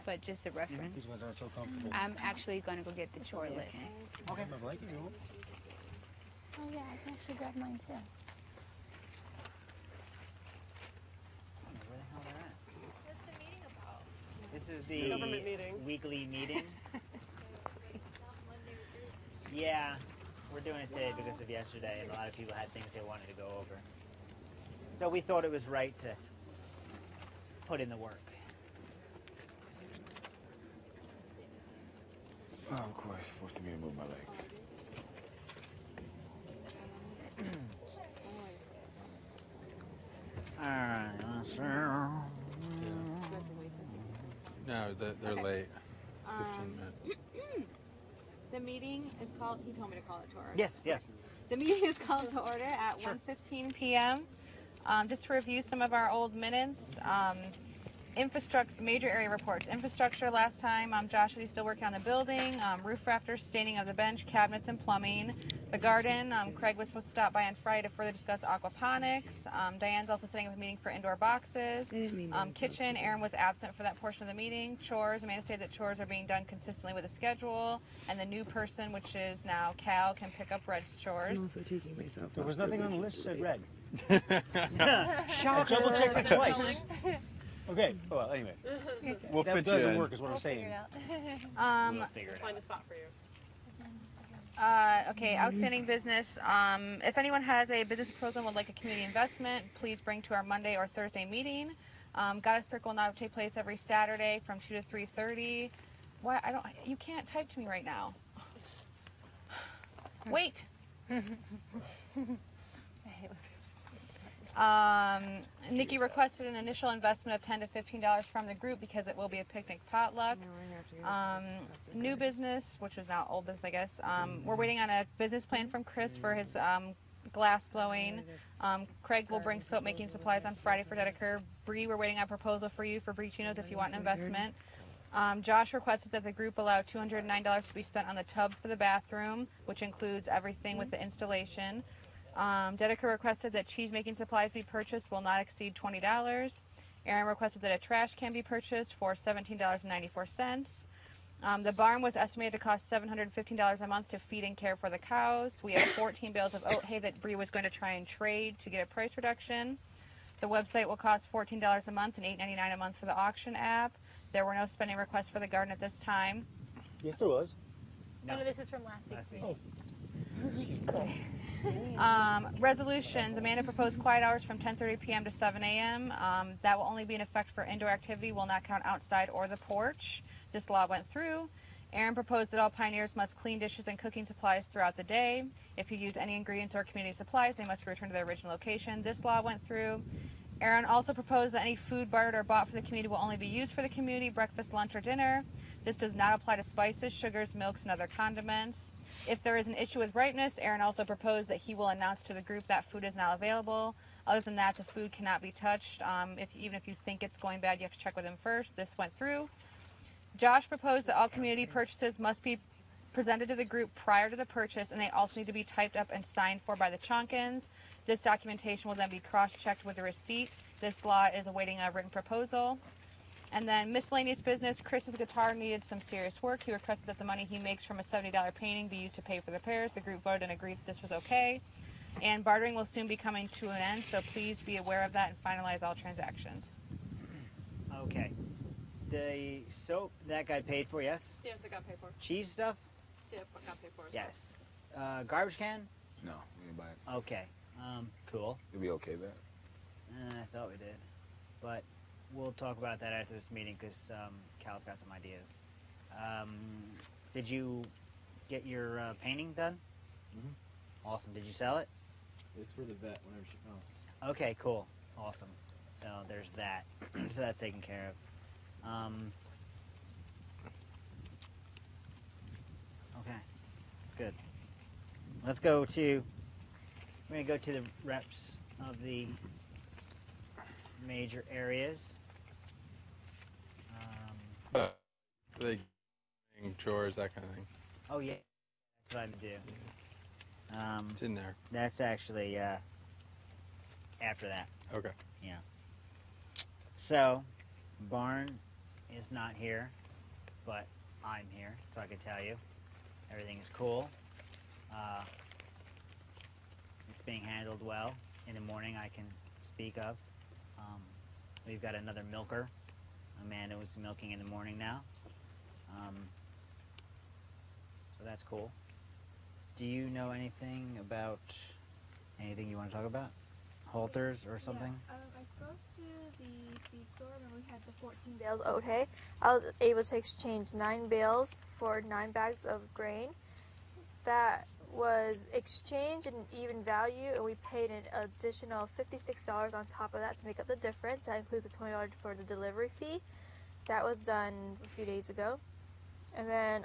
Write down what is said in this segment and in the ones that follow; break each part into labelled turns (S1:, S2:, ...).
S1: but just a reference.
S2: These ones aren't so comfortable.
S1: I'm actually going to go get the chore list.
S2: Okay. My blanket, you want?
S3: Oh yeah, I can actually grab mine too.
S4: Where the hell they're at?
S5: What's the meeting about?
S4: This is
S6: Government meeting.
S4: the weekly meeting.
S5: Last Monday or Thursday.
S4: Yeah, we're doing it today because of yesterday, and a lot of people had things they wanted to go over. So we thought it was right to put in the work.
S7: Oh, of course, forcing me to move my legs.
S4: All right,
S8: No, they're late. 15 minutes.
S9: The meeting is called, he told me to call it to order.
S4: Yes, yes.
S9: The meeting is called to order at 1:15 p.m. Just to review some of our old minutes. Infrastructure, major area reports. Infrastructure last time, Josh is still working on the building. Roof rafters, staining of the bench, cabinets and plumbing. The garden, Craig was supposed to stop by on Friday to further discuss aquaponics. Diane's also setting up a meeting for indoor boxes. Kitchen, Aaron was absent for that portion of the meeting. Chores, Amanda stated that chores are being done consistently with the schedule. And the new person, which is now Cal, can pick up Red's chores.
S6: I'm also taking myself.
S2: There was nothing on the list that said red.
S4: Shocker.
S2: Double checked it twice. Okay. Well, anyway.
S8: We'll
S2: That
S8: fit you
S2: doesn't
S8: in.
S2: work, is what I'm saying.
S4: We'll figure it
S6: Find
S4: out.
S6: a spot for you.
S9: Okay, outstanding business. If anyone has a business proposal and would like a community investment, please bring to our Monday or Thursday meeting. Goddess Circle will now take place every Saturday from 2 to 3:30. Why? You can't type to me right now. Wait. Nikki requested an initial investment of $10 to $15 from the group because it will be a picnic potluck. New business, which is now old business, I guess. We're waiting on a business plan from Chris for his glass blowing. Craig will bring soap making supplies on Friday for Dedeker. Bree, we're waiting on a proposal for you for Bree Chinos if you want an investment. Josh requested that the group allow $209 to be spent on the tub for the bathroom, which includes everything with the installation. Dedeker requested that cheese making supplies be purchased will not exceed $20. Aaron requested that a trash can be purchased for $17.94. The barn was estimated to cost $715 a month to feed and care for the cows. We have 14 bales of oat hay that Bree was going to try and trade to get a price reduction. The website will cost $14 a month and $8.99 a month for the auction app. There were no spending requests for the garden at this time.
S2: Yes, there was.
S3: No, this is from last week's meeting.
S9: Resolutions. Amanda proposed quiet hours from 10:30 p.m. to 7 a.m. That will only be in effect for indoor activity, will not count outside or the porch. This law went through. Aaron proposed that all pioneers must clean dishes and cooking supplies throughout the day. If you use any ingredients or community supplies, they must be returned to their original location. This law went through. Aaron also proposed that any food bartered or bought for the community will only be used for the community, breakfast, lunch, or dinner. This does not apply to spices, sugars, milks, and other condiments. If there is an issue with ripeness, Aaron also proposed that he will announce to the group that food is now available. Other than that, the food cannot be touched. Even if you think it's going bad, you have to check with him first. This went through. Josh proposed that all community purchases must be presented to the group prior to the purchase, and they also need to be typed up and signed for by the Chonkins. This documentation will then be cross-checked with the receipt. This law is awaiting a written proposal. And then miscellaneous business, Chris's guitar needed some serious work. He requested that the money he makes from a $70 painting be used to pay for the repairs. The group voted and agreed that this was okay. And bartering will soon be coming to an end, so please be aware of that and finalize all transactions.
S4: Okay. The soap that got paid for, yes?
S6: Yes, I got paid for.
S4: Cheese stuff?
S6: Yeah, I got paid for.
S4: Yes. Garbage can?
S7: No, we didn't buy it.
S4: Okay. Cool.
S7: Did we okay that?
S4: I thought we did. But we'll talk about that after this meeting because Cal's got some ideas. Did you get your painting done?
S10: Mm-hmm.
S4: Awesome. Did you sell it?
S10: It's for the vet whenever she comes.
S4: Okay, cool. Awesome. So there's that. So that's taken care of. Okay. That's good. Let's go to, we're going to go to the reps of the major areas.
S8: Like chores, that kind of thing.
S4: Oh yeah, that's what I do.
S8: It's in there.
S4: That's actually after that.
S8: Okay.
S4: Yeah. So, barn is not here, but I'm here, so I can tell you everything is cool. It's being handled well. In the morning, I can speak of. We've got another milker. Amanda was milking in the morning now. So that's cool. Do you know anything about anything you want to talk about? Halters or something?
S5: Yeah, I spoke to the feed store and we had the 14 bales oat hay. I was able to exchange 9 bales for 9 bags of grain. That was exchanged in even value, and we paid an additional $56 on top of that to make up the difference. That includes a $20 for the delivery fee. That was done a few days ago. And then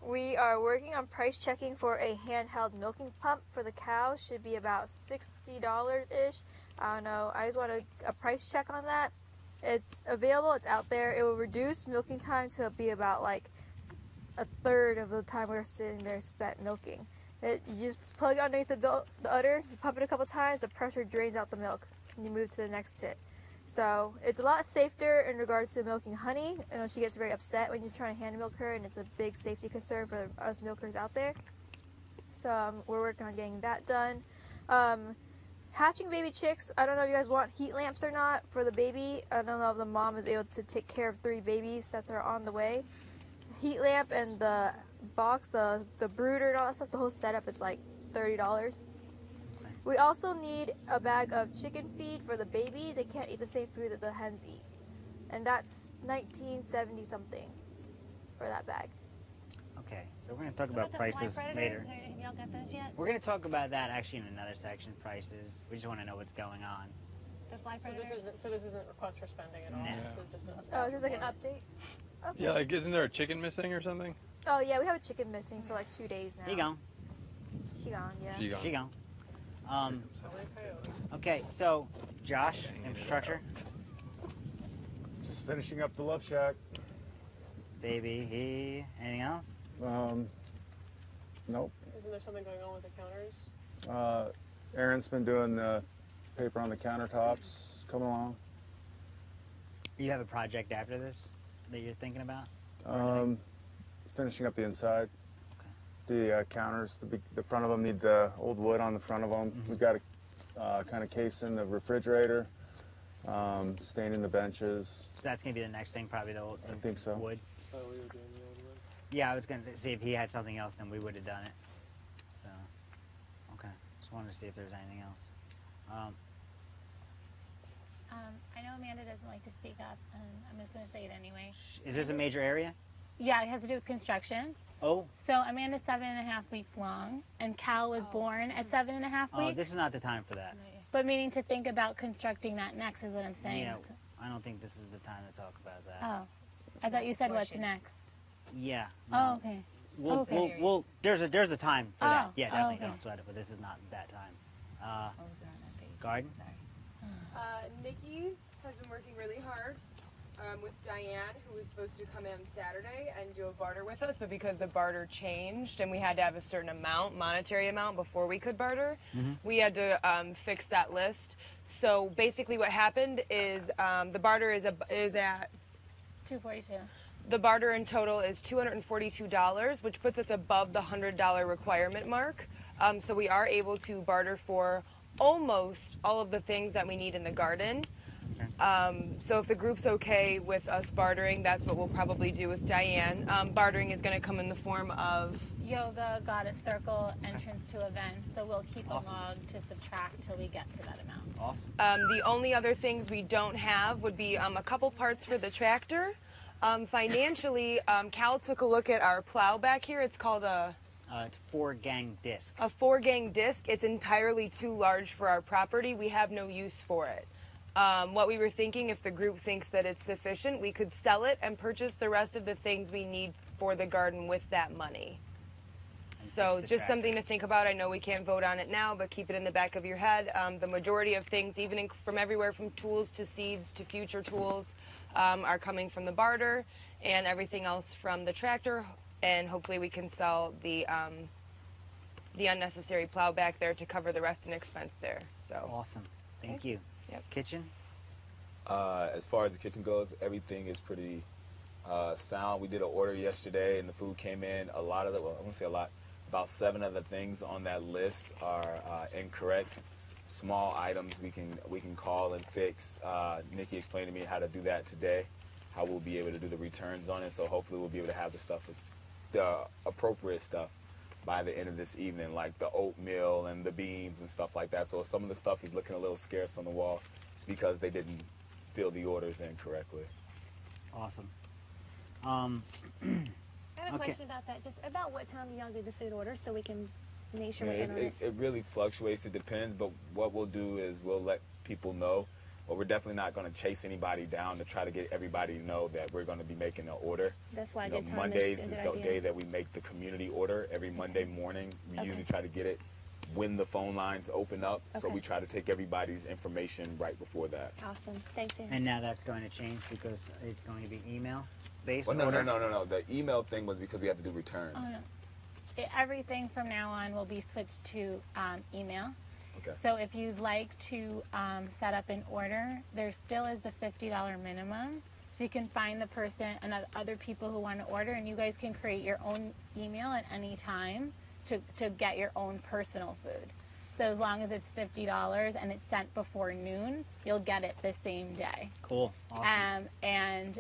S5: we are working on price checking for a handheld milking pump for the cows. Should be about $60-ish. I don't know. I just want a price check on that. It's available. It's out there. It will reduce milking time to be about like a third of the time we were sitting there spent milking. You just plug it underneath the udder, you pump it a couple times, the pressure drains out the milk, and you move to the next tit. So it's a lot safer in regards to milking honey. You know, she gets very upset when you're trying to hand milk her, and it's a big safety concern for us milkers out there. So we're working on getting that done. Hatching baby chicks, I don't know if you guys want heat lamps or not for the baby. I don't know if the mom is able to take care of 3 babies that are on the way. Heat lamp and the box, the brooder and all that stuff, the whole setup is like $30. We also need a bag of chicken feed for the baby. They can't eat the same food that the hens eat. And that's $19.70 something for that bag.
S4: Okay, so we're going to talk about prices later.
S3: Have y'all got those yet?
S4: We're going to talk about that actually in another section, prices. We just want to know what's going on.
S3: The fly
S6: So
S3: predators?
S6: this isn't request for spending at all?
S4: No.
S6: It's just an
S5: Oh, it's just like an update? Okay.
S8: Yeah, like isn't there a chicken missing or something?
S5: Oh, yeah, we have a chicken missing for like 2 days now.
S4: She gone.
S5: She gone, yeah.
S8: She gone.
S4: She gone. Okay, so Josh, infrastructure,
S7: Just finishing up the Love Shack.
S4: baby, anything else?
S7: Nope.
S6: Isn't there something going on with the counters?
S7: Aaron's been doing the paper on the countertops, coming along.
S4: Do you have a project after this that you're thinking about?
S7: Finishing up the inside. The counters, the front of them need the old wood on the front of them. We've got to kind of case in the refrigerator, staining the benches.
S4: So that's going to be the next thing, probably the
S7: I think so.
S4: wood.
S6: Oh, we were doing the old one.
S4: Yeah, I was going to see if he had something else, then we would have done it. So, okay. Just wanted to see if there's anything else.
S3: I know Amanda doesn't like to speak up, and I'm just going to say it anyway.
S4: Is this a major area?
S3: Yeah, it has to do with construction.
S4: Oh.
S3: So Amanda's 7.5 weeks long, and Cal was born at 7.5 weeks.
S4: Oh, this is not the time for that.
S3: But meaning to think about constructing that next is what I'm saying.
S4: Yeah, I don't think this is the time to talk about that.
S3: Oh, I thought you said what's next.
S4: Yeah.
S3: Oh, okay.
S4: We'll there's a time for that.
S3: Oh,
S4: Yeah, definitely
S3: okay.
S4: don't sweat it, but this is not that time.
S1: What was there on that page?
S4: Garden?
S1: Sorry.
S11: Nikki has been working really hard with Diane, who was supposed to come in Saturday and do a barter with us, but because the barter changed and we had to have a certain amount, monetary amount, before we could barter, we had to fix that list. So basically what happened is the barter is at
S3: $242.
S11: the barter in total is $242, which puts us above the $100 requirement mark. So we are able to barter for almost all of the things that we need in the garden. So if the group's okay with us bartering, that's what we'll probably do with Diane. Bartering is going to come in the form of
S3: Yoga, goddess circle, entrance to events. So we'll keep a log to subtract till we get to that amount.
S4: Awesome.
S11: the only other things we don't have would be a couple parts for the tractor. Financially, Cal took a look at our plow back here. It's called a
S4: 4-gang disc.
S11: A 4-gang disc. It's entirely too large for our property. We have no use for it. What we were thinking, if the group thinks that it's sufficient, we could sell it and purchase the rest of the things we need for the garden with that money. So just something to think about. I know we can't vote on it now, but keep it in the back of your head. The majority of things, even from everywhere from tools to seeds to future tools, are coming from the barter, and everything else from the tractor. And hopefully we can sell the unnecessary plow back there to cover the rest and expense there. So
S4: Awesome. Thank you.
S11: Yep.
S4: Kitchen?
S12: As far as the kitchen goes, everything is pretty sound. We did an order yesterday, and the food came in. A lot of the, well, I won't say a lot, about 7 of the things on that list are incorrect. Small items we can call and fix. Nikki explained to me how to do that today, how we'll be able to do the returns on it. So hopefully we'll be able to have the stuff, the appropriate stuff, by the end of this evening, like the oatmeal and the beans and stuff like that. So if some of the stuff is looking a little scarce on the wall, it's because they didn't fill the orders in correctly.
S4: Awesome.
S13: I have a
S4: Okay.
S13: question about that. Just about what time do y'all do the food orders so we can make sure
S12: Yeah,
S13: we're in on it.
S12: it really fluctuates. It depends. But what we'll do is we'll let people know. But we're definitely not going to chase anybody down to try to get everybody to know that we're going to be making an order.
S13: That's why
S12: You know,
S13: good time
S12: Mondays
S13: is
S12: is
S13: a
S12: the
S13: good
S12: day
S13: idea.
S12: that we make the community order. Every Monday morning, we
S13: Okay.
S12: usually try to get it when the phone lines open up. So
S13: Okay.
S12: we try to take everybody's information right before that.
S13: Awesome. Thanks, Aaron.
S4: And now that's going to change because it's going to be email based.
S12: Well, no.
S4: order?
S12: The email thing was because we had to do returns.
S3: Oh, no. Everything from now on will be switched to email.
S12: Okay.
S3: So if you'd like to set up an order, there still is the $50 minimum. So you can find the person and other people who want to order, and you guys can create your own email at any time to get your own personal food. So as long as it's $50 and it's sent before noon, you'll get it the same day.
S4: Cool. Awesome.
S3: In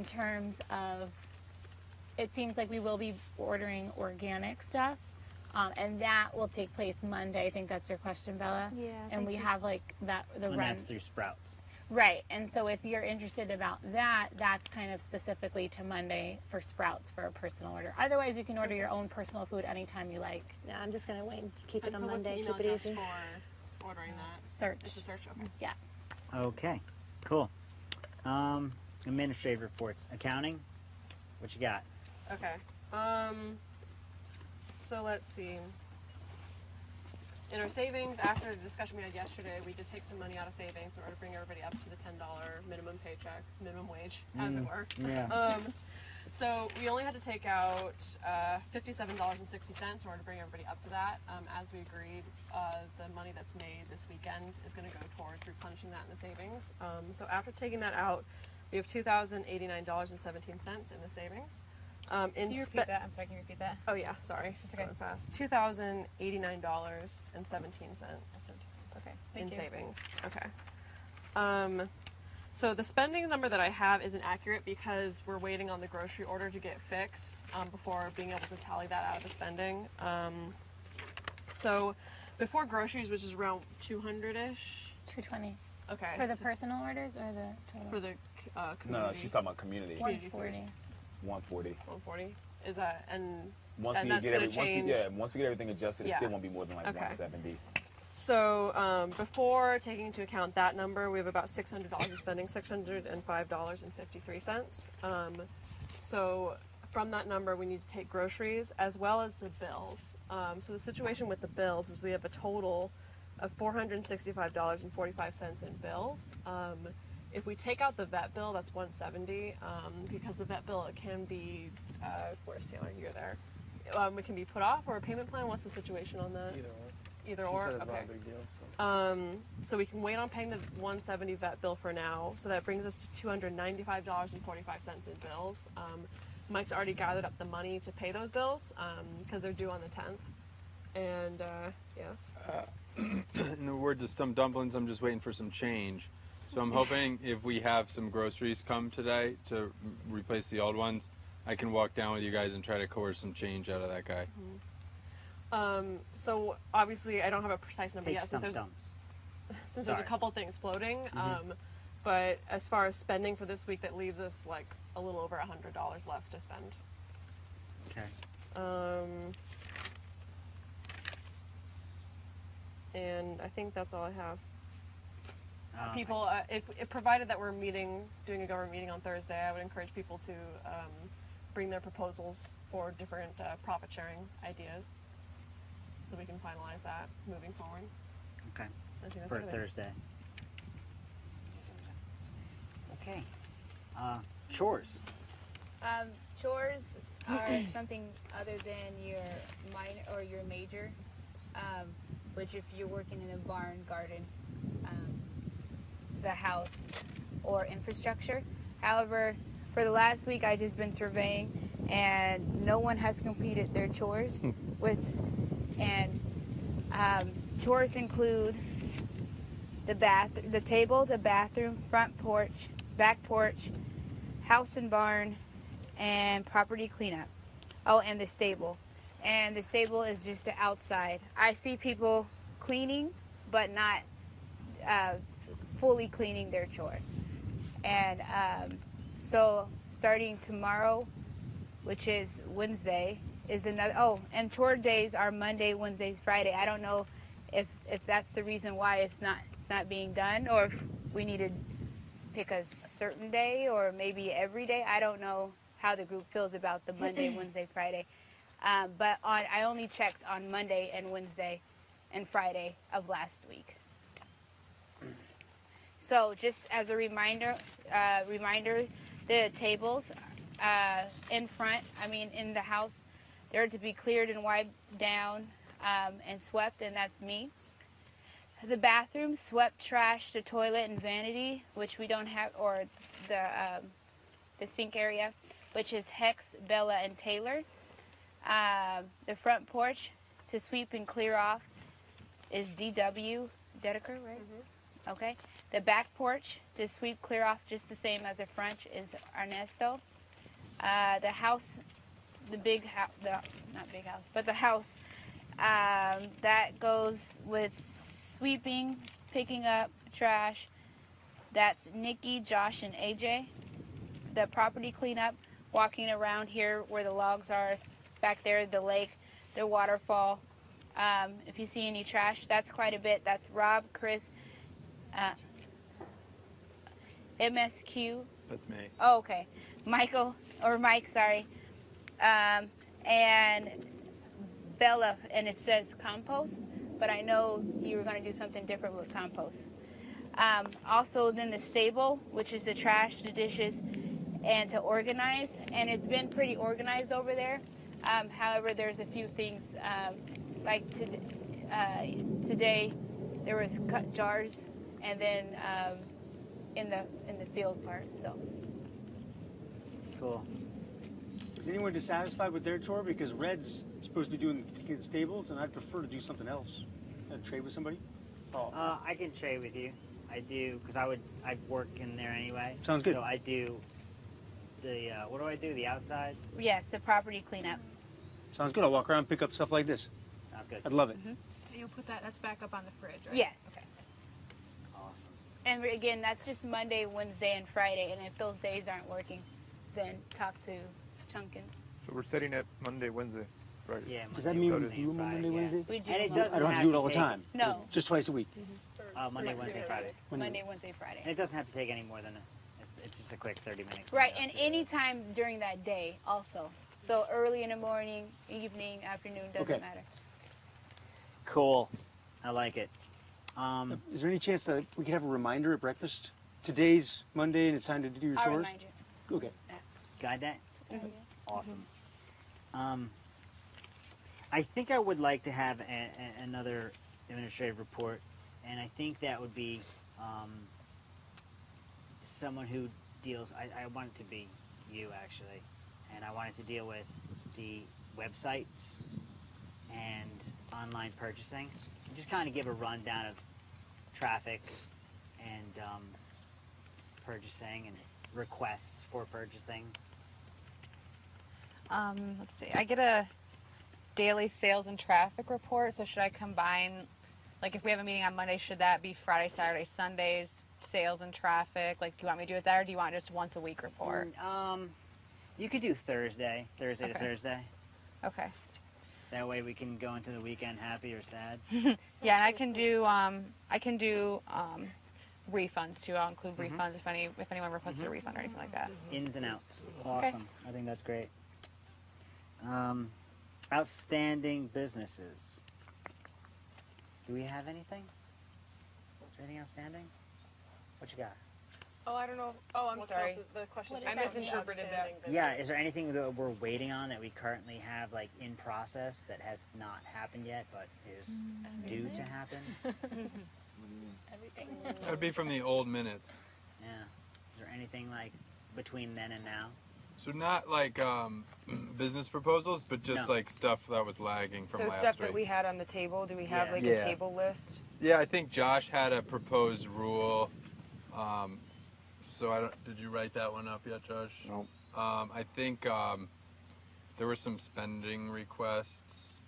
S3: terms of, it seems like we will be ordering organic stuff. And that will take place Monday. I think that's your question, Bella.
S5: Yeah,
S3: And
S5: thank
S3: we
S5: you.
S3: have like that the
S4: And
S3: run.
S4: that's through Sprouts.
S3: Right. And so if you're interested about that, that's kind of specifically to Monday for Sprouts for a personal order. Otherwise, you can order your own personal food anytime you like.
S13: Yeah, I'm just gonna wait and keep it
S6: And
S13: on
S6: so what's the
S13: Monday.
S6: email
S13: Keep it
S6: address
S13: easy.
S6: for ordering that?
S3: Search.
S6: It's a search. Okay.
S3: Yeah.
S4: Okay. Cool. Administrative reports. Accounting. What you got?
S6: Okay. So let's see. In our savings, after the discussion we had yesterday, we did take some money out of savings in order to bring everybody up to the $10 minimum paycheck, minimum wage, as it were.
S4: Yeah.
S6: So we only had to take out $57.60 in order to bring everybody up to that. As we agreed, the money that's made this weekend is going to go towards replenishing that in the savings. So after taking that out, we have $2,089.17 in the savings.
S9: Can you repeat that? I'm sorry, can you repeat that?
S6: Oh yeah, sorry.
S9: It's okay.
S6: Going fast. $2,089.17
S9: Okay.
S6: in
S9: Thank you.
S6: savings. Okay. So the spending number that I have isn't accurate because we're waiting on the grocery order to get fixed before being able to tally that out of the spending. So before groceries, which is around 200-ish.
S3: 220.
S6: Okay.
S3: For the personal orders or the total?
S6: For the community.
S12: No, she's talking about community.
S3: 140.
S12: 140.
S6: 140. Is that and
S12: Once
S6: and
S12: we
S6: that's
S12: get
S6: gonna
S12: everything,
S6: change.
S12: once we get everything adjusted, it
S6: Yeah.
S12: still won't be more than like
S6: Okay.
S12: 170.
S6: So before taking into account that number, we have about $600 in spending, $605.53. So from that number, we need to take groceries as well as the bills. So the situation with the bills is we have a total of $465.45 in bills. If we take out the vet bill, that's $170 because the vet bill, it can be, where's Taylor? You're there. It can be put off or a payment plan. What's the situation on that? Either
S10: She
S6: or.
S10: said it's not
S6: Okay.
S10: a big deal.
S6: So we can wait on paying the $170 vet bill for now. So that brings us to $295.45 in bills. Mike's already gathered up the money to pay those bills because they're due on the 10th. And yes.
S8: In the words of Stump Dumplings, I'm just waiting for some change. So I'm hoping if we have some groceries come today to replace the old ones, I can walk down with you guys and try to coerce some change out of that guy.
S6: So obviously I don't have a precise number
S4: Take
S6: yet
S4: some
S6: since
S4: dumps.
S6: there's
S4: Sorry.
S6: a couple things floating. But as far as spending for this week, that leaves us like a little over $100 left to spend.
S4: Okay.
S6: And I think that's all I have.
S4: Um,
S6: People, if provided that we're doing a government meeting on Thursday, I would encourage people to bring their proposals for different profit sharing ideas, so we can finalize that moving forward.
S4: Okay.
S6: I think that's
S4: For
S6: everything.
S4: Thursday. Okay. Chores.
S1: Chores are something other than your minor or your major, which if you're working in a barn, garden, the house or infrastructure. However, for the last week, I've just been surveying, and no one has completed their chores. Chores include the table, the bathroom, front porch, back porch, house and barn, and property cleanup. Oh, and the stable. And the stable is just the outside. I see people cleaning, but not fully cleaning their chore. And so starting tomorrow, which is Wednesday, is another. Oh, and chore days are Monday, Wednesday, Friday. I don't know if that's the reason why it's not being done, or if we need to pick a certain day, or maybe every day. I don't know how the group feels about the Monday, Wednesday, Friday. But I only checked on Monday and Wednesday and Friday of last week. So just as a reminder, the tables in front, in the house, they're to be cleared and wiped down and swept, and that's me. The bathroom, swept, trashed, the toilet and vanity, which we don't have, or the sink area, which is Hex, Bella, and Taylor. The front porch to sweep and clear off is DW, Dedeker, right? Mm-hmm. Okay. The back porch to sweep, clear off just the same as the front is Ernesto. The house, the house, that goes with sweeping, picking up trash. That's Nikki, Josh, and AJ. The property cleanup, walking around here where the logs are, back there, the lake, the waterfall. If you see any trash, that's quite a bit. That's Rob, Chris, MSQ.
S8: That's me.
S1: Oh, okay. Mike, sorry. And Bella, and it says compost, but I know you were going to do something different with compost. Also, then the stable, which is the trash, the dishes, and to organize. And it's been pretty organized over there. However, there's a few things, like today there was cut jars, and then in the field part. So
S4: cool.
S2: Is anyone dissatisfied with their chore? Because Red's supposed to be doing the stables, and I'd prefer to do something else. Trade with somebody? Oh.
S4: I can trade with you. I do, because I work in there anyway.
S2: Sounds good.
S4: So I do the, what do I do, the outside?
S1: Yes, the property cleanup.
S2: Sounds good. I'll walk around and pick up stuff like this.
S4: Sounds good.
S2: I'd love it.
S9: Mm-hmm. You'll put that's back up on the fridge, right?
S1: Yes.
S9: Okay.
S4: Awesome.
S1: And again, that's just Monday, Wednesday, and Friday. And if those days aren't working, then talk to Chunkins.
S14: So we're setting it Monday, Wednesday, Friday.
S4: Yeah.
S2: Does that mean we do them on Monday, Wednesday?
S1: We do.
S4: And it
S1: them
S4: doesn't
S2: I don't have to do it all the time.
S1: No.
S2: Just twice a week.
S4: Monday, Wednesday, Friday.
S1: Monday, Wednesday, Friday.
S4: And it doesn't have to take any more than it's just a quick 30-minute.
S1: Right, and any time during that day also. So early in the morning, evening, afternoon, doesn't matter.
S4: Cool. I like it.
S2: Is there any chance that we could have a reminder at breakfast? Today's Monday and it's time to do your chores?
S1: I'll remind you.
S2: Okay.
S4: Got that?
S1: Mm-hmm.
S4: Awesome. I think I would like to have another administrative report, and I think that would be someone who deals, I want it to be you actually, and I want it to deal with the websites and online purchasing. Just kind of give a rundown of traffic and purchasing and requests for purchasing.
S9: Let's see. I get a daily sales and traffic report. So should I combine, like if we have a meeting on Monday, should that be Friday, Saturday, Sundays, sales and traffic? Like, do you want me to do it that, or do you want just once a week report?
S4: You could do Thursday to Thursday.
S9: Okay.
S4: That way we can go into the weekend happy or sad.
S9: Yeah, and I can do refunds too. I'll include refunds if anyone requests a refund or anything like that.
S4: Ins and outs.
S9: Okay.
S4: Awesome. I think that's great. Outstanding businesses. Do we have anything? Is there anything outstanding? What you got?
S6: Oh, I don't know. Oh, I'm sorry. The question. I misinterpreted that.
S4: Yeah, is there anything that we're waiting on that we currently have like in process that has not happened yet but is due to happen?
S3: Everything.
S8: That would be from the old minutes.
S4: Yeah. Is there anything like between then and now?
S8: So not like business proposals, but just
S11: No.
S8: like stuff that was lagging from
S11: So
S8: last
S11: stuff
S8: week.
S11: that we had on the table. Do we have
S8: Yeah.
S11: like
S8: Yeah.
S11: a table list?
S8: Yeah, I think Josh had a proposed rule. So I don't. Did you write that one up yet, Josh?
S7: Nope.
S8: I think there were some spending requests.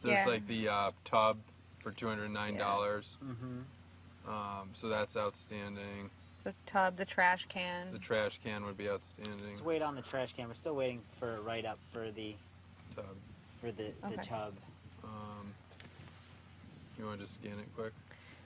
S8: There's
S9: Yeah.
S8: like the tub for $209.
S4: Mm-hmm.
S8: So that's outstanding.
S9: The tub, the trash can.
S8: The trash can would be outstanding.
S4: Let's wait on the trash can. We're still waiting for a write-up for the
S8: Tub.
S4: the
S9: Okay.
S4: tub.
S8: You want to just scan it quick?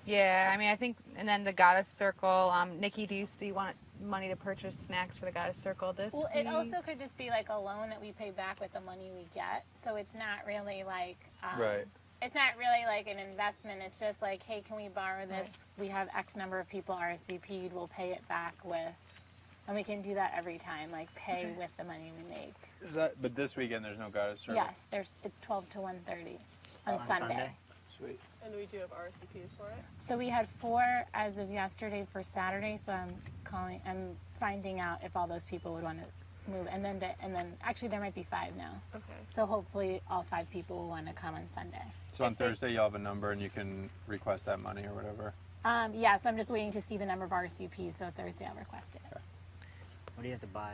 S9: Yeah, I mean, I think, and then the Goddess Circle. Nikki, do you want money to purchase snacks for the Goddess Circle this
S3: Well, it
S9: week?
S3: also could just be like a loan that we pay back with the money we get. So it's not really like
S8: Right.
S3: It's not really like an investment. It's just like, hey, can we borrow this? We have X number of people RSVP'd. We'll pay it back with, and we can do that every time. Like pay with the money we make.
S8: Is that? But this weekend there's no goddess service.
S3: Yes, it's 12 to 1:30 on Sunday.
S8: Sweet.
S6: And we do have RSVPs for it.
S3: So we had 4 as of yesterday for Saturday. So I'm finding out if all those people would want to move, and then actually there might be 5 now.
S6: Okay.
S3: So hopefully all 5 people will want to come on Sunday.
S8: So on Thursday you'll have a number and you can request that money or whatever.
S3: Yeah, so I'm just waiting to see the number of RSVPs. So Thursday I'll request it.
S8: Okay.
S4: What do you have to buy?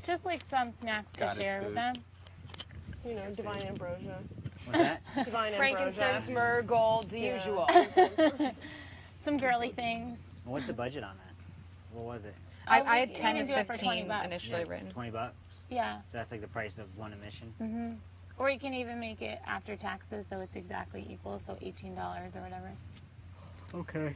S3: Just like some snacks to
S8: Goddess
S3: share with
S8: food.
S3: them.
S6: You know, divine ambrosia.
S4: What's that?
S6: Divine
S11: Frankincense,
S6: ambrosia.
S11: myrrh, gold, the
S6: Yeah.
S11: usual.
S3: Some girly things.
S4: What's the budget on that? What was it?
S9: I had
S3: we
S9: 10
S3: can
S9: and
S3: do it for
S9: 15
S3: $20.
S9: initially written.
S4: $20.
S3: Yeah.
S4: So that's like the price of one admission.
S3: hmm Or you can even make it after taxes, so it's exactly equal, so $18 or whatever.
S4: Okay.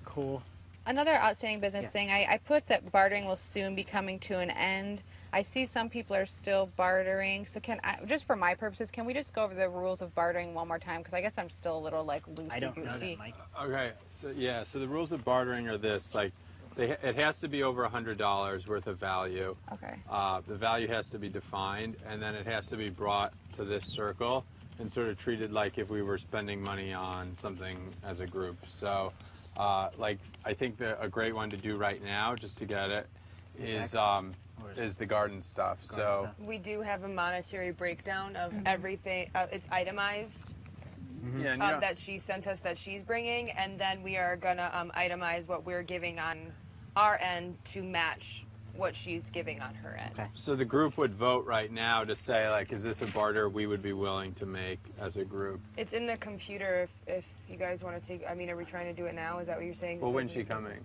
S4: Cool.
S9: Another outstanding business
S4: Yes.
S9: thing, I put that bartering will soon be coming to an end. I see some people are still bartering, so just for my purposes, can we just go over the rules of bartering one more time? Because I guess I'm still a little like loosey-goosey.
S4: I don't know that, Mike.
S8: Okay. So yeah. So the rules of bartering are this: like, it has to be over $100 worth of value.
S9: Okay.
S8: The value has to be defined, and then it has to be brought to this circle and sort of treated like if we were spending money on something as a group. So, like, I think a great one to do right now, just to get it, is the garden stuff.
S11: We do have a monetary breakdown of everything. It's itemized.
S8: Yeah, and you don't-
S11: That she sent us that she's bringing, and then we are gonna itemize what we're giving on our end to match what she's giving on her end.
S8: So the group would vote right now to say, like, is this a barter we would be willing to make as a group?
S11: It's in the computer if you guys want to take. I mean, are we trying to do it now? Is that what you're saying?
S8: Well, when's she coming?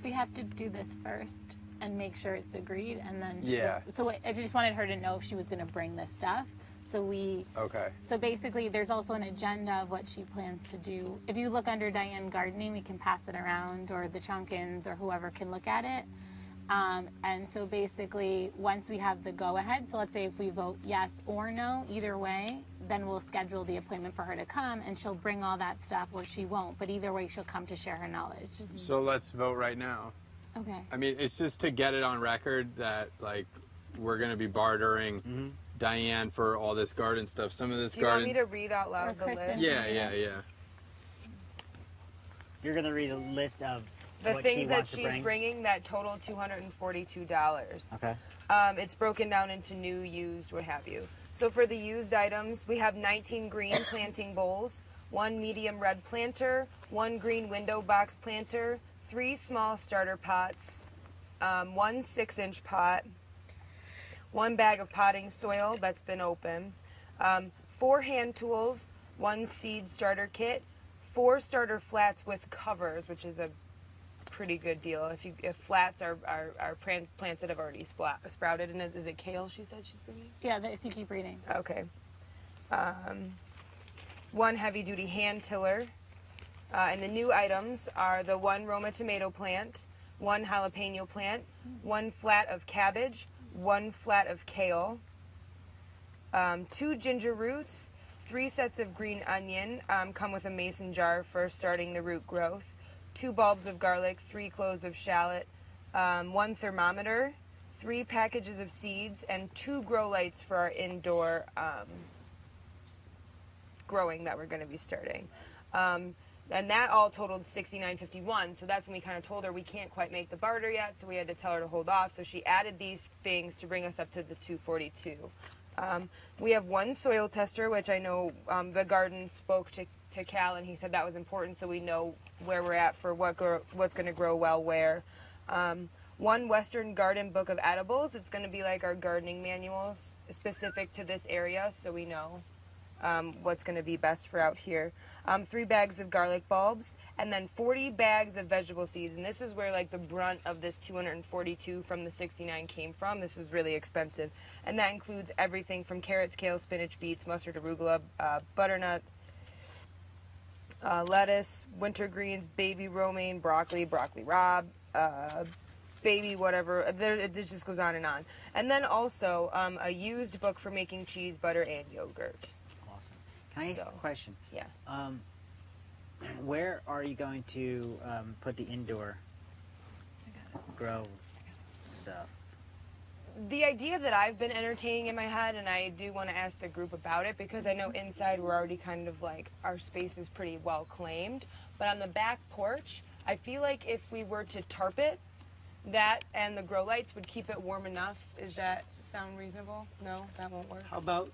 S3: We have to do this first and make sure it's agreed, and then
S8: Yeah.
S3: So I just wanted her to know if she was going to bring this stuff.
S8: Okay.
S3: So basically, there's also an agenda of what she plans to do. If you look under Diane Gardening, we can pass it around, or the Chunkins, or whoever can look at it. And so basically, once we have the go-ahead, so let's say if we vote yes or no, either way, then we'll schedule the appointment for her to come, and she'll bring all that stuff, or she won't. But either way, she'll come to share her knowledge.
S8: So let's vote right now.
S3: Okay.
S8: I mean, it's just to get it on record that, like, we're going to be bartering Diane for all this garden stuff. Some of this
S11: Do you want
S8: garden.
S11: me to read out loud the list?
S8: Yeah.
S4: You're gonna read a list of
S11: The
S4: what she
S11: things that
S4: wants to
S11: she's
S4: bring.
S11: bringing that total $242.
S4: Okay.
S11: It's broken down into new, used, what have you. So for the used items, we have 19 green planting bowls, 1 medium red planter, 1 green window box planter, 3 small starter pots, 1 6-inch pot, 1 bag of potting soil that's been open, 4 hand tools, 1 seed starter kit, 4 starter flats with covers, which is a pretty good deal. If flats are plants that have already sprouted, and is it kale? She said she's bringing.
S3: Yeah, if you keep reading.
S11: Okay. 1 heavy duty hand tiller, and the new items are the 1 Roma tomato plant, 1 jalapeno plant, 1 flat of cabbage, 1 flat of kale, 2 ginger roots, 3 sets of green onion, come with a mason jar for starting the root growth, 2 bulbs of garlic, 3 cloves of shallot, 1 thermometer, 3 packages of seeds, and 2 grow lights for our indoor growing that we're going to be starting. And that all totaled $69.51. So that's when we kind of told her we can't quite make the barter yet, so we had to tell her to hold off. So she added these things to bring us up to the $242. We have one soil tester, which I know the garden spoke to Cal, and he said that was important, so we know where we're at for what's going to grow well where. One Western Garden Book of Edibles. It's going to be like our gardening manuals specific to this area, so we know what's going to be best for out here. 3 bags of garlic bulbs, and then 40 bags of vegetable seeds. And this is where like the brunt of this 242 from the 69 came from. This is really expensive. And that includes everything from carrots, kale, spinach, beets, mustard, arugula, butternut, lettuce, winter greens, baby romaine, broccoli rabe, baby whatever. It just goes on. And then also a used book for making cheese, butter, and yogurt.
S4: Can I ask a question?
S11: Yeah.
S4: Where are you going to put the indoor grow stuff?
S11: The idea that I've been entertaining in my head, and I do want to ask the group about it, because I know inside we're already kind of like, our space is pretty well claimed, but on the back porch, I feel like if we were to tarp it, that and the grow lights would keep it warm enough. Is that sound reasonable? No, that won't work.
S2: How about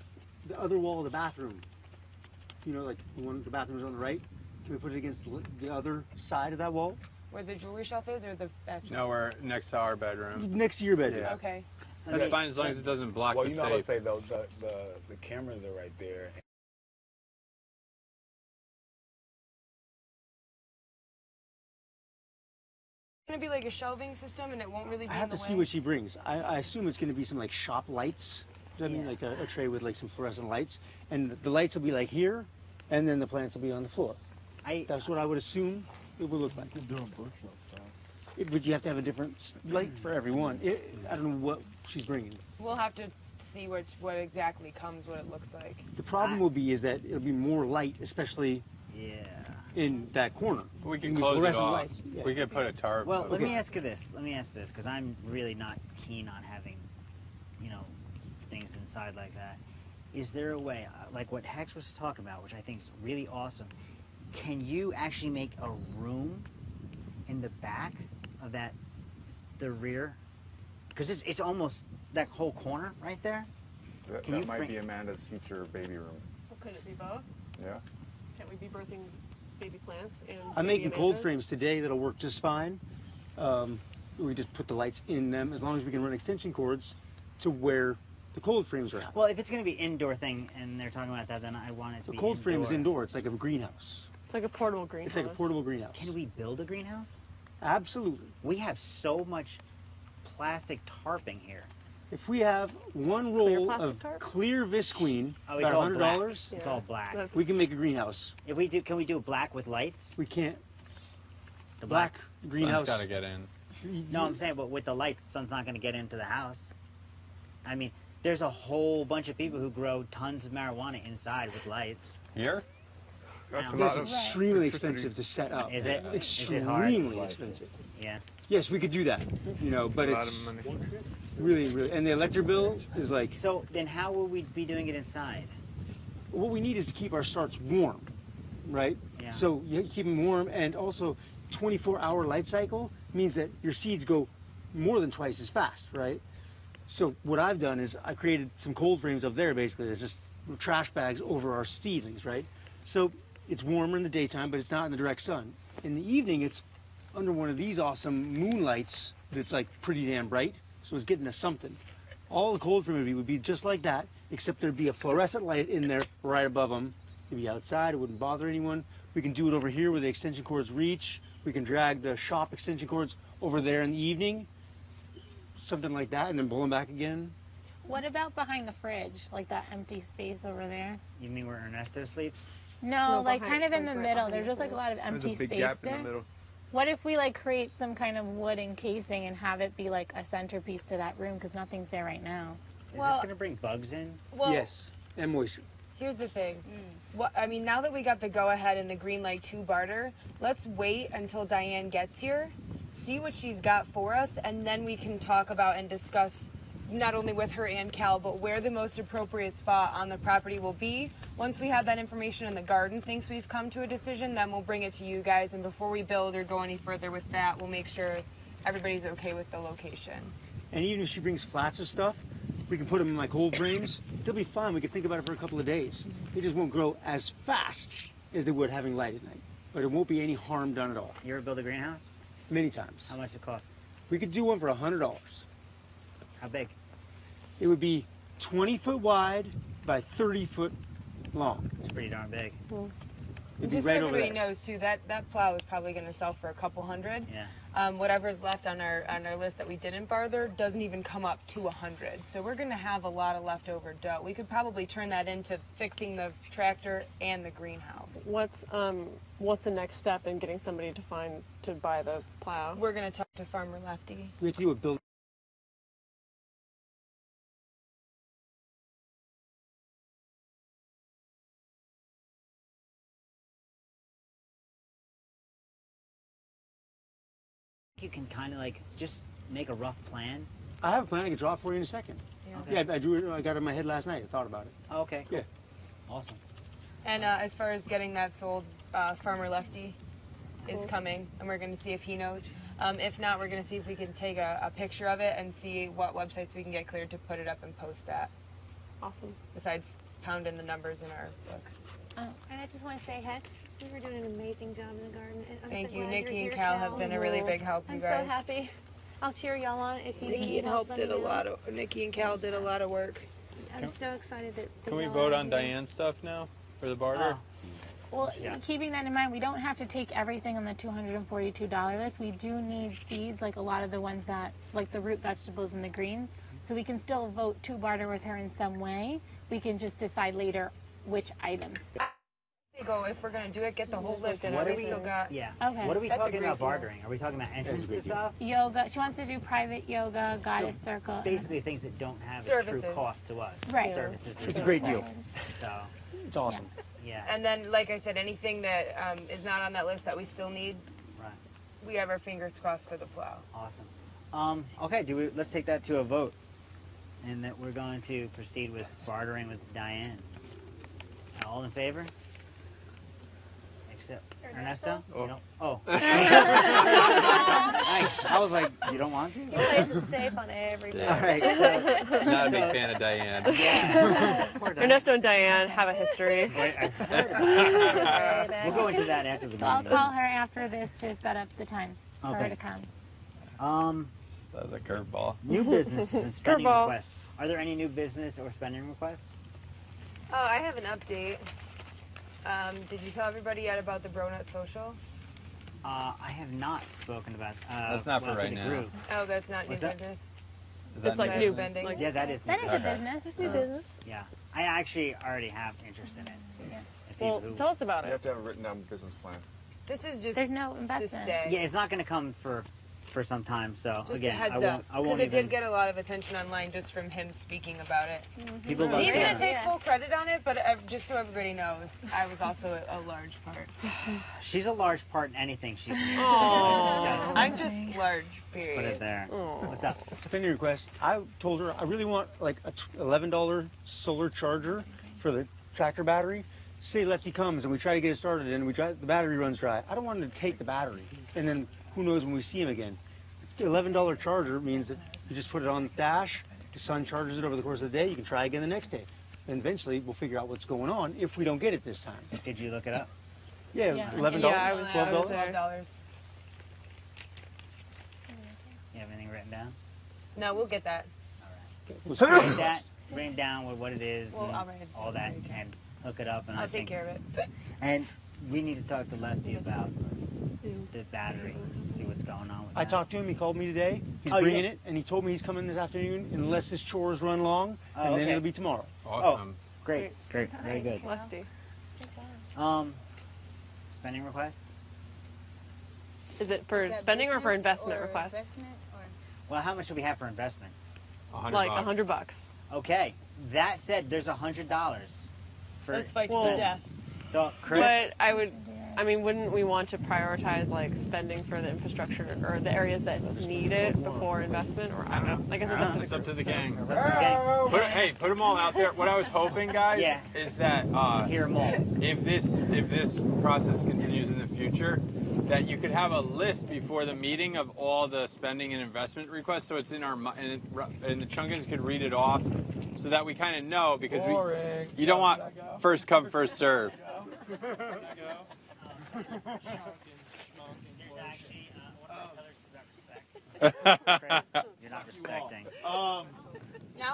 S2: the other wall of the bathroom? You know, like the bathroom is on the right. Can we put it against the other side of that wall?
S11: Where the jewelry shelf is, or the bathroom?
S8: No, we're next to our bedroom.
S2: Next to your bedroom.
S8: Yeah.
S11: Okay.
S8: That's fine as long as it doesn't block the safe.
S12: Well, you know, I would say though, the cameras are right there.
S11: It's going to be like a shelving system, and it won't really be
S2: I have
S11: in the
S2: to
S11: way.
S2: see what she brings. I assume it's going to be some like shop lights. I mean, like a tray with like some fluorescent lights, and the lights will be like here, and then the plants will be on the floor. That's what I would assume it would look like. But you have to have a different light for everyone. I don't know what she's bringing.
S11: We'll have to see what exactly comes, what it looks like.
S2: The problem will be is that it'll be more light, especially in that corner.
S8: We can
S2: It'll be
S8: close it
S2: fluorescent
S8: off.
S2: lights. Yeah.
S8: We could put a tarp.
S4: Well, let me ask you this, because I'm really not keen on having, things inside like that. Is there a way, like what Hex was talking about, which I think is really awesome, can you actually make a room in the back of the rear? Because it's almost that whole corner right there.
S7: That might be Amanda's future baby room.
S6: Well, could it be both?
S7: Yeah.
S6: Can't we be birthing baby plants and
S2: I'm
S6: baby
S2: making cold
S6: Amandas?
S2: frames today that'll work just fine. We just put the lights in them as long as we can run extension cords to where the cold frames are at.
S4: Well, if it's going to be indoor thing, and they're talking about that, then I want it to
S2: The
S4: be
S2: cold frame is
S4: indoor.
S2: indoor. It's like a greenhouse.
S6: It's like a portable greenhouse.
S2: It's like a portable greenhouse.
S4: Can we build a greenhouse?
S2: Absolutely.
S4: We have so much plastic tarping here.
S2: If we have one roll
S6: plastic
S2: of
S6: tarp?
S2: clear Visqueen,
S4: Oh, it's
S2: about
S4: all black.
S2: $100,
S4: It's all black.
S2: we can make a greenhouse.
S4: If we do, can we do black with lights?
S2: We can't.
S4: The
S2: Black greenhouse.
S8: Sun's got to get in.
S4: No, I'm saying, but with the lights, the sun's not going to get into the house. I mean, there's a whole bunch of people who grow tons of marijuana inside with lights.
S8: Here?
S14: That's a
S2: It's
S14: lot of
S2: extremely expensive to set up.
S4: Is it?
S2: Extremely expensive.
S4: Yeah.
S2: Yes, we could do that, but
S14: a lot
S2: it's
S14: of money.
S2: really, really, and the electric bill is like,
S4: So then how will we be doing it inside?
S2: what we need is to keep our starts warm, right?
S4: Yeah.
S2: So you keep them warm, and also 24-hour light cycle means that your seeds go more than twice as fast, right? So what I've done is I created some cold frames up there, basically. There's just trash bags over our seedlings, right? So it's warmer in the daytime, but it's not in the direct sun. In the evening, it's under one of these awesome moonlights that's like pretty damn bright, so it's getting us something. All the cold frame would be just like that, except there'd be a fluorescent light in there right above them. It'd be outside, it wouldn't bother anyone. We can do it over here where the extension cords reach. We can drag the shop extension cords over there in the evening, something like that, and then pull them back again.
S3: What about behind the fridge, like that empty space over there?
S4: You mean where Ernesto sleeps?
S3: No, like
S6: behind-
S3: kind of in the
S6: like right
S3: middle.
S6: behind
S3: There's
S6: the
S3: just like a lot of
S14: There's
S3: empty
S14: a big
S3: space
S14: gap
S3: there.
S14: in the middle.
S3: What if we like create some kind of wood encasing and have it be like a centerpiece to that room because nothing's there right now?
S4: Is
S11: Well-
S4: this going to bring bugs in?
S11: Well,
S2: Yes, and moisture.
S11: here's the thing. Now that we got the go-ahead and the green light to barter, let's wait until Diane gets here, see what she's got for us, and then we can talk about and discuss not only with her and Cal, but where the most appropriate spot on the property will be. Once we have that information and the garden thinks we've come to a decision, then we'll bring it to you guys. And before we build or go any further with that, we'll make sure everybody's okay with the location.
S2: And even if she brings flats of stuff, we can put them in like cold frames. They'll be fine. We can think about it for a couple of days. They just won't grow as fast as they would having light at night. But it won't be any harm done at all.
S4: You ever build a greenhouse?
S2: Many times.
S4: How much does it cost?
S2: We could do one for $100.
S4: How big?
S2: It would be 20 foot wide by 30 foot long.
S4: It's pretty darn big.
S2: It'd be
S11: Just
S2: right
S11: so
S2: over
S11: everybody
S2: there.
S11: knows too, that plow is probably going to sell for a couple hundred.
S4: Yeah.
S11: Whatever's left on our list that we didn't barter doesn't even come up to 100. So we're going to have a lot of leftover dough. We could probably turn that into fixing the tractor and the greenhouse.
S6: What's the next step in getting somebody to buy the plow?
S11: We're going to talk to Farmer Lefty.
S2: We have to do a build.
S4: You can kind of like just make a rough plan.
S2: I have a plan I can draw it for you in a second.
S11: Yeah.
S2: Yeah, I drew it. I got it in my head last night. I thought about it.
S4: Oh, okay. Cool.
S2: Yeah.
S4: Awesome.
S11: And as far as getting that sold, Farmer Lefty is coming, and we're going to see if he knows. If not, we're going to see if we can take a picture of it and see what websites we can get cleared to put it up and post that.
S6: Awesome.
S11: Besides pounding the numbers in our book.
S13: And I just want to say, Hex, you were doing an amazing job in the garden. And I'm
S11: Thank
S13: so
S11: you.
S13: glad
S11: Nikki
S13: you're
S11: and
S13: here,
S11: Cal have been a really big help, you
S13: I'm
S11: guys.
S13: so happy. I'll cheer y'all on if you
S11: Nikki
S13: need
S11: and
S13: help.
S11: Cal did a lot of work.
S13: I'm so excited that
S8: Can we
S13: y'all
S8: vote
S13: are
S8: on
S13: here.
S8: Diane's stuff now for the barter?
S3: Well, keeping that in mind, we don't have to take everything on the $242 list. We do need seeds, like a lot of the ones that, like the root vegetables and the greens. So we can still vote to barter with her in some way. We can just decide later which items.
S11: Go if we're gonna do it, get the whole list. And
S4: What are
S11: we still got.
S4: Yeah.
S3: Okay.
S4: What are we
S11: That's a
S4: talking
S11: great
S4: about
S11: deal.
S4: bartering? Are we talking about entrance to stuff?
S3: Yoga. She wants to do private yoga, goddess circle.
S4: Basically, things that don't have a
S11: Services.
S4: true cost to us.
S3: Right.
S4: Services. that
S2: It's a
S4: don't
S2: great
S4: cost.
S2: deal.
S4: So,
S2: It's awesome.
S4: yeah.
S11: And then, like I said, anything that is not on that list that we still need,
S4: Right.
S11: we have our fingers crossed for the plow.
S4: Awesome. Okay. Let's take that to a vote, and that we're going to proceed with bartering with Diane. All in favor? Except Ernesto?
S6: Oh.
S4: You don't? Oh. Nice. I was like, you don't want to?
S13: He plays it safe on everybody.
S4: All right. So,
S8: Not a big fan of Diane.
S4: yeah. Poor Diane.
S6: Ernesto and Diane have a history.
S4: I've heard about it. We'll go into that after the
S3: So I'll
S4: meeting.
S3: call her after this to set up the time for her
S4: Okay.
S3: to come.
S8: That was a curveball.
S4: New businesses and spending
S6: Curveball.
S4: requests. Are there any new business or spending requests?
S11: Oh, I have an update. Did you tell everybody yet about the Bronut Social?
S4: I have not spoken about.
S8: That's not for
S4: to
S8: right
S4: the
S8: now.
S4: group.
S11: Oh, that's not new
S4: What's that?
S11: business.
S8: Is that
S6: It's like
S8: new
S6: new
S8: business?
S11: spending.
S4: Yeah, that is.
S3: That
S4: new
S3: is a
S4: business.
S3: business.
S13: It's new business.
S4: Yeah, I actually already have interest in it. If
S6: Well,
S4: people who-
S6: tell us about
S14: You
S6: it.
S14: have to have a written down business plan.
S11: This is just
S3: There's no
S11: to
S3: investment.
S11: say.
S4: Yeah, it's not going to come for some time. So
S11: Just
S4: again,
S11: a heads
S4: I
S11: up,
S4: won't. I
S11: because
S4: won't
S11: it
S4: even.
S11: did get a lot of attention online just from him speaking about it.
S4: People love
S11: He's gonna
S4: Santa.
S11: take full credit on it, but just so everybody knows, I was also a large part.
S4: She's a large part in anything she's in. So
S6: Aw.
S4: let's just
S11: I'm just large.
S4: put
S11: Period.
S4: it there.
S6: Aw.
S4: What's up?
S2: Spending request. I told her I really want like a $11 solar charger for the tractor battery. Say Lefty comes and we try to get it started and the battery runs dry. I don't want him to take the battery and then who knows when we see him again. The $11 charger means that you just put it on the dash, the sun charges it over the course of the day, you can try again the next day. And eventually we'll figure out what's going on if we don't get it this time.
S4: Did you look it up?
S2: Yeah,
S3: Yeah.
S2: $11,
S11: Yeah, I was
S2: $12.
S11: there. $12.
S4: You have anything written down?
S11: No, we'll get that.
S4: Write that. Write down what it is.
S11: Well,
S4: and
S11: I'll write it
S4: all that, and hook it up. And I
S11: I'll take
S4: think,
S11: care of it.
S4: And we need to talk to Lefty about the battery. See what's going on with
S2: I
S4: that.
S2: talked to him, he called me today, he's
S4: Oh,
S2: bringing
S4: yeah.
S2: it, and he told me he's coming this afternoon unless his chores run long,
S4: Oh,
S2: and then
S4: okay.
S2: it'll be tomorrow.
S8: Awesome.
S4: Great, very good.
S6: Lefty.
S4: Spending requests.
S6: Is it for spending or for investment requests?
S4: Well, how much do we have for investment?
S6: Like $100.
S4: Okay. That said, there's $100 for
S6: That's spiked
S4: spending.
S6: to death.
S4: So, Chris,
S6: But I would. I mean, wouldn't we want to prioritize like spending for the infrastructure or the areas that need it before investment? Or I don't know. I guess it's up to the gang.
S8: Hey, put them all out there. What I was hoping, guys, is that
S4: hear them all.
S8: If this process continues in the future, that you could have a list before the meeting of all the spending and investment requests, so it's in our and the Chungans could read it off, so that we kind of know, because you don't want first come first serve.
S4: Chris, you're not respecting.
S11: Now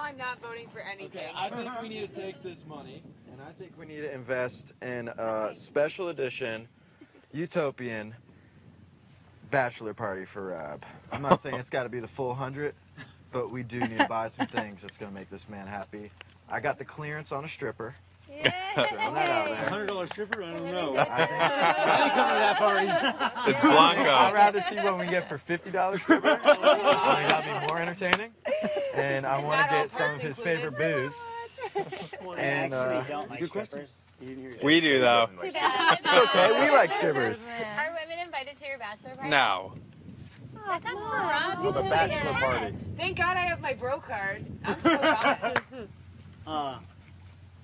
S11: I'm not voting for anything.
S10: Okay, I think we need to take this money, and I think we need to invest in a special edition utopian bachelor party for Rab. I'm not saying it's got to be the full 100, but we do need to buy some things that's going to make this man happy. I got the clearance on a stripper. Throwing that out there.
S2: $100 stripper? I don't know. I ain't coming to that party.
S8: It's Blanco.
S10: I'd rather see what we get for $50 stripper. I think that'll be more entertaining. And I want to get some of his favorite booze.
S4: And actually don't like strippers.
S8: We do, though.
S10: It's okay. We like strippers.
S3: Are women invited to your bachelor party?
S8: No.
S3: That's not for us.
S10: Oh, the bachelor party.
S11: Thank God I have my bro card. I'm so proud.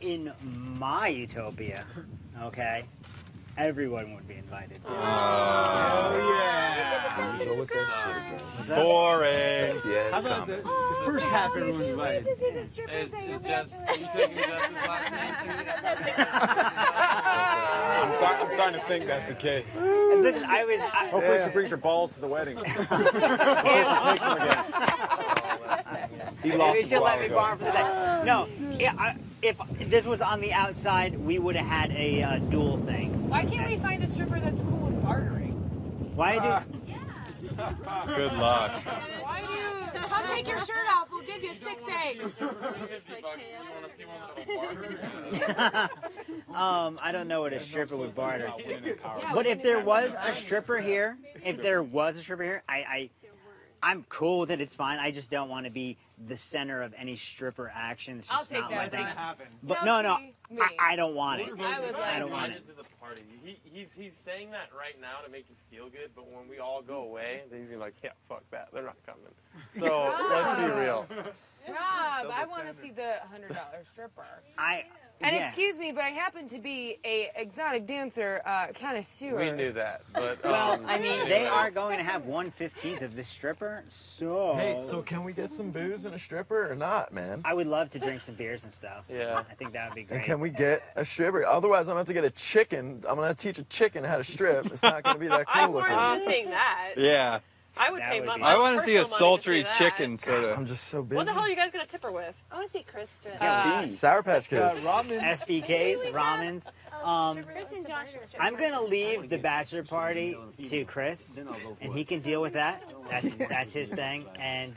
S4: In my utopia, okay, everyone would be invited to.
S2: Oh, yeah.
S12: Go with that shit.
S8: Boring.
S12: Yeah,
S2: How about the first half everyone's invited?
S8: It's just, you taking Justin's last
S7: I'm starting to think that's the case.
S4: Listen,
S7: Hopefully she brings her balls to the wedding. He lost
S4: Maybe
S7: a
S4: she'll
S7: while
S4: let me
S7: ago.
S4: borrow for the day. No, if this was on the outside, we would have had a dual thing.
S11: Why can't we find a stripper that's cool with bartering?
S4: Why do?
S8: Good luck.
S11: Why do you come take your shirt off? We'll give you 6 eggs.
S4: I don't know what a stripper would barter. But if there was a stripper here, I'm cool with it. It's fine. I just don't want to be the center of any stripper action. It's just
S11: I'll take
S4: not
S11: that.
S4: my thing.
S11: Happen.
S4: But
S11: No,
S4: no,
S11: me.
S4: I don't want it.
S11: I
S4: don't want it.
S15: To the party. He's saying that right now to make you feel good, but when we all go away, then he's gonna be like, yeah, fuck that, they're not coming. So let's be real.
S11: Rob, I want to see the $100 stripper. And
S4: yeah.
S11: excuse me, but I happen to be a exotic dancer connoisseur.
S15: We knew that, but
S4: Well, I mean, they are going to have 1/15 of this stripper, so.
S10: Hey, so can we get some booze and a stripper or not, man?
S4: I would love to drink some beers and stuff.
S15: Yeah.
S4: I think that would be great.
S10: And can we get a stripper? Otherwise, I'm going to have to get a chicken. I'm going to teach a chicken how to strip. It's not going to be that cool
S6: I'm
S10: looking.
S6: more seeing that.
S8: Yeah.
S6: I would
S4: That
S6: pay
S4: would
S6: money.
S4: be-
S8: I want to see a
S6: personal money
S8: sultry
S6: see that.
S8: chicken, sort of.
S10: I'm just so busy.
S6: What the hell are you guys gonna tip her with?
S13: I want to see Chris strip.
S10: Sour Patch Kids.
S4: SBKs, ramens.
S13: Chris and Josh should strip.
S4: I'm gonna leave the bachelor party to Chris, and he can deal with that. That's his thing, and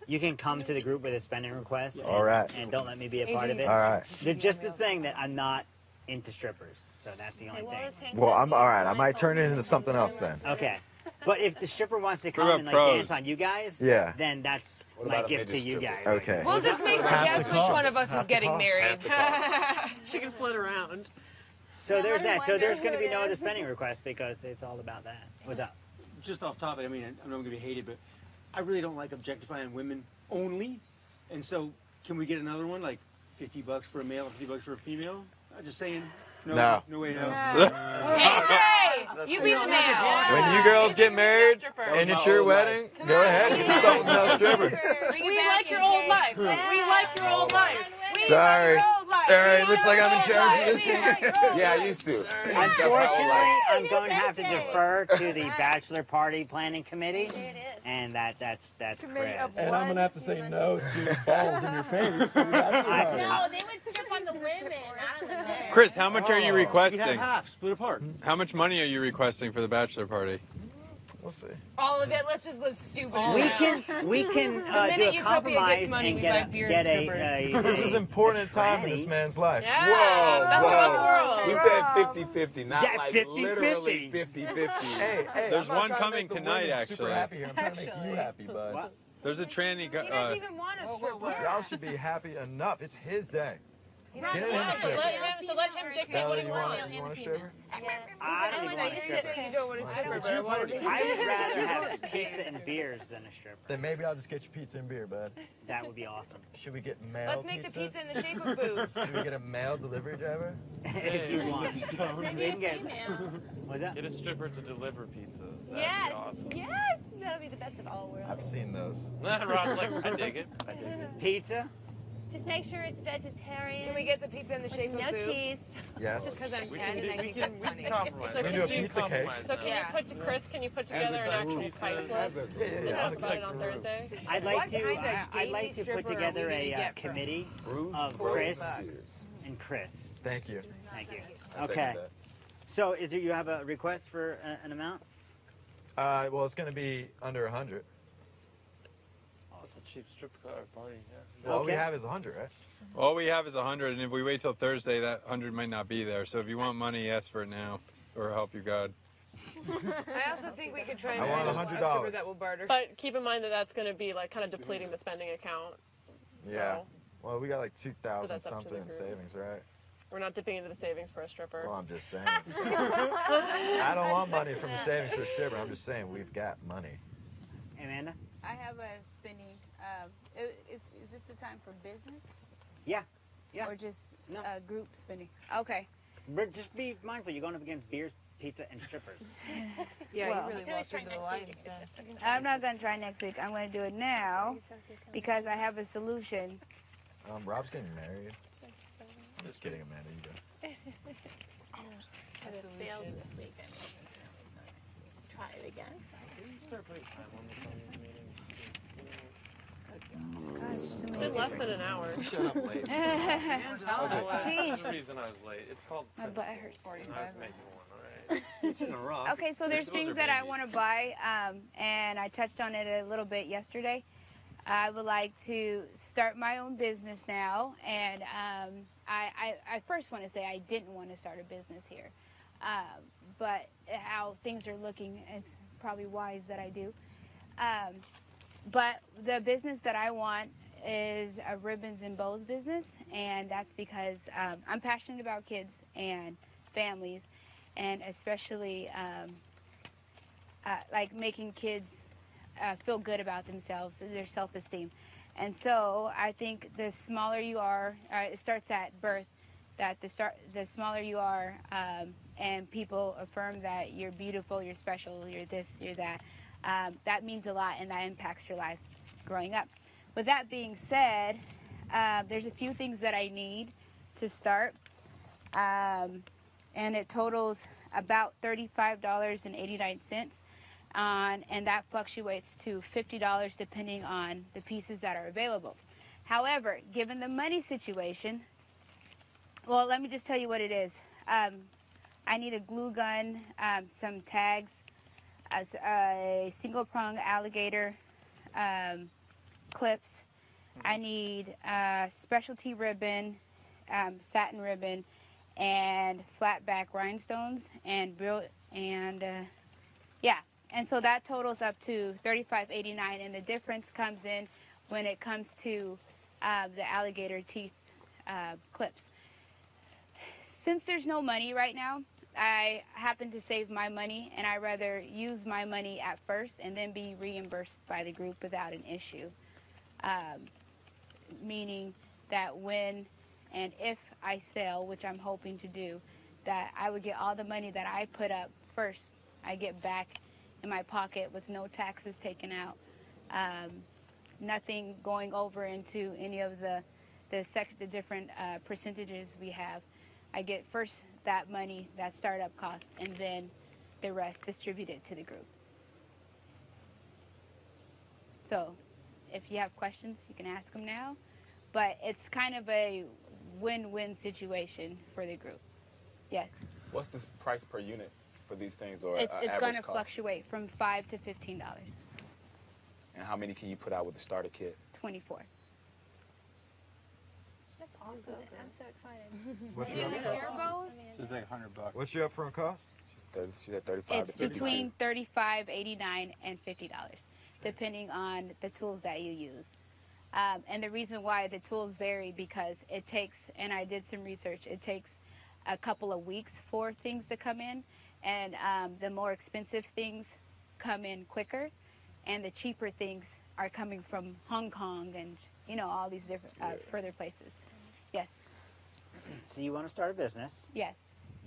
S4: you can come to the group with a spending request. And,
S10: All right.
S4: And don't let me be a part of it.
S10: All right.
S4: They're just the thing that I'm not into strippers, so that's the only thing.
S10: Well, I'm all right. I might turn it into something else then.
S4: Okay. But if the stripper wants to come
S8: about
S4: and like
S8: pros?
S4: dance on you guys,
S10: Yeah.
S4: then that's
S12: What
S4: my
S12: about a
S4: gift to
S12: midget
S4: you
S12: stripper?
S4: guys.
S10: Okay.
S11: We'll just make her
S10: Half
S11: guess
S10: the
S11: which
S10: cost.
S11: one of us
S10: Half
S11: is
S10: the
S11: getting
S10: cost.
S11: married.
S6: She can float around.
S4: So there's
S13: let her
S4: that. So
S13: wonder
S4: there's
S13: who
S4: going to be
S13: it
S4: no other
S13: is.
S4: spending request because it's all about that. What's up?
S2: Just off topic, I mean, I'm not going to be hated, but I really don't like objectifying women only. And so, can we get another one, like $50 for a male, $50 for a female? I'm just saying.
S10: No.
S2: No way, no.
S11: Hey, you be the male.
S10: When you girls get married and it's your wedding, go ahead and get yourself a male stripper.
S6: We like your old life. We like your old life.
S10: Sorry. Sorry, looks like I'm in charge of this one.
S12: Yeah, I used to.
S4: Unfortunately, I'm going to have to defer to the bachelor party planning committee, and that's
S5: Committee of
S4: Chris.
S10: And I'm going to have to say no to balls in your face. For your bachelor party.
S3: No, they would strip on the women, not on the men.
S8: Chris, how much are you
S2: You can have
S8: requesting?
S2: half, split apart.
S8: How much money are you requesting for the bachelor party?
S10: We'll see.
S11: All of it. Let's just live stupid.
S4: We can
S11: The
S4: do
S11: minute
S4: a
S11: Utopia
S4: compromise
S11: gets money,
S4: and
S11: we
S4: get
S11: buy
S4: a
S11: beer
S4: get
S11: and
S4: a
S10: This is important time in this man's life.
S6: Yeah,
S12: Whoa,
S6: best
S12: whoa.
S6: of both
S12: We
S6: worlds.
S12: said 50-50, not
S4: Yeah,
S12: like
S4: 50-50.
S12: literally 50-50.
S10: Hey,
S8: There's
S10: I'm not
S8: one
S10: trying to
S8: coming
S10: make the
S8: tonight,
S10: women
S8: actually.
S10: Super happy here. I'm trying to make you happy, bud.
S4: What?
S8: There's a tranny.
S11: He doesn't even want a stripper.
S10: Y'all should be happy enough. It's his day. Get him a stripper.
S16: Let him dictate
S10: Bella,
S16: what he
S10: you
S16: wants.
S10: want a stripper?
S4: I don't even want a stripper.
S11: You don't want a stripper, but
S4: I would rather have pizza and beers than a stripper.
S10: Then maybe I'll just get you pizza and beer, bud.
S4: That would be awesome.
S10: Should we get male
S11: Let's make the
S10: pizzas?
S11: pizza in the shape of boobs.
S10: Should we get a male delivery driver?
S4: If you want. We can get. What's that?
S15: Get a stripper to deliver pizza. That'd
S13: Yes,
S15: be awesome.
S13: yes, that'll be the best of all worlds.
S10: I've seen those.
S15: Rod's like, I dig it. I dig it.
S4: Pizza?
S13: Just make sure it's vegetarian.
S11: Can we get the pizza in the shape of
S13: no
S11: boobs?
S13: cheese?
S10: Yes.
S11: Just because I'm
S15: We
S11: 10
S15: can
S11: and
S15: do-
S11: I
S15: we
S11: think
S15: can-
S11: that's
S15: we can
S11: funny.
S15: compromise.
S16: So
S10: We
S16: can
S10: do a
S16: you
S10: pizza cake.
S15: compromise
S16: So can
S11: Yeah.
S16: Chris, can you put together an actual price list?
S10: Yeah,
S16: And
S10: yeah.
S16: decide on Thursday?
S4: I'd
S11: What
S4: like to.
S11: kind of
S4: I'd like to
S11: gamey
S4: put
S11: stripper are
S4: together
S11: we gonna
S4: a
S11: get from-
S4: committee
S12: Bruce
S4: of
S12: Bros.
S4: Chris and Chris.
S10: Thank you.
S4: Thank you.
S12: I second
S4: Okay.
S12: that.
S4: So, is it you have a request for an amount?
S10: Well, it's going to be under 100.
S15: That's a cheap strip club party. Yeah.
S10: Well, all we
S4: Okay.
S10: have is 100, right?
S8: All we have is 100, and if we wait till Thursday, that 100 might not be there. So if you want money, ask for it now, or help you God.
S11: I also think we could try and
S10: I want
S11: find a
S10: $100.
S11: stripper that will barter.
S16: But keep in mind that that's going to be like kind of depleting the spending account.
S10: Yeah.
S16: So
S10: Well, we got like 2,000
S16: that's up to the
S10: something in
S16: group.
S10: savings, right?
S16: we're not dipping into the savings for a stripper.
S10: Well, I'm just saying. I don't want money from the savings for a stripper. I'm just saying we've got money.
S4: Amanda?
S1: I have a spinning. Is this the time for business?
S4: Yeah. Yeah.
S1: Or just
S4: No.
S1: group spinning? Okay.
S4: But just be mindful. You're going up against beers, pizza, and strippers.
S11: Yeah,
S1: Well,
S11: you really walked into the lines then.
S1: I'm not going to try next week. I'm going to do it now because I have a solution.
S10: Rob's getting married. I'm just kidding, Amanda. You go.
S3: If it fails this week, I mean, try it again.
S15: Start putting time on the phone meetings.
S1: Gosh, too
S16: It's
S1: many
S16: been less than an hour.
S10: Shut up, late.
S15: That's
S1: Jeez.
S15: the reason I was late. It's called
S1: My butt hurts.
S15: and I was making one, all right?
S1: Okay, so there's
S15: Those
S1: things
S15: are
S1: that I
S15: babies.
S1: want to buy, and I touched on it a little bit yesterday. I would like to start my own business now, and I first want to say I didn't want to start a business here, but how things are looking, it's probably wise that I do. But the business that I want is a ribbons and bows business, and that's because I'm passionate about kids and families, and especially like making kids feel good about themselves, their self-esteem. And so I think the smaller you are, it starts at birth, that the smaller you are, and people affirm that you're beautiful, you're special, you're this, you're that. That means a lot, and that impacts your life growing up. With that being said, there's a few things that I need to start, and it totals about $35.89, and that fluctuates to $50 depending on the pieces that are available. However, given the money situation, well, let me just tell you what it is. I need a glue gun, some tags, a single prong alligator clips. I need specialty ribbon, satin ribbon, and flat back rhinestones, and yeah. And so that totals up to $35.89, and the difference comes in when it comes to the alligator teeth clips. Since there's no money right now, I happen to save my money, and I rather use my money at first and then be reimbursed by the group without an issue. Meaning that when and if I sell, which I'm hoping to do, that I would get all the money that I put up first, I get back in my pocket with no taxes taken out, nothing going over into any of the different percentages we have. I get first that money, that startup cost, and then the rest distributed to the group. So if you have questions, you can ask them now, but it's kind of a win-win situation for the group. Yes.
S12: What's the price per unit for these things, or
S1: It's
S12: average
S1: going to
S12: cost?
S1: fluctuate from $5 to $15.
S12: And how many can you put out with the starter kit?
S1: 24.
S13: That's awesome. I'm so excited.
S10: What's
S13: Any
S10: your
S13: other
S10: upfront
S13: hair
S10: cost?
S13: bows?
S8: So it's like $100.
S10: What's your upfront cost?
S12: She's at 35
S1: It's
S12: to 52.
S1: between $35.89 and $50, depending on the tools that you use. And the reason why the tools vary because it takes, and I did some research, it takes a couple of weeks for things to come in, and the more expensive things come in quicker, and the cheaper things are coming from Hong Kong and all these different further places. Yes.
S4: So you want to start a business.
S1: Yes.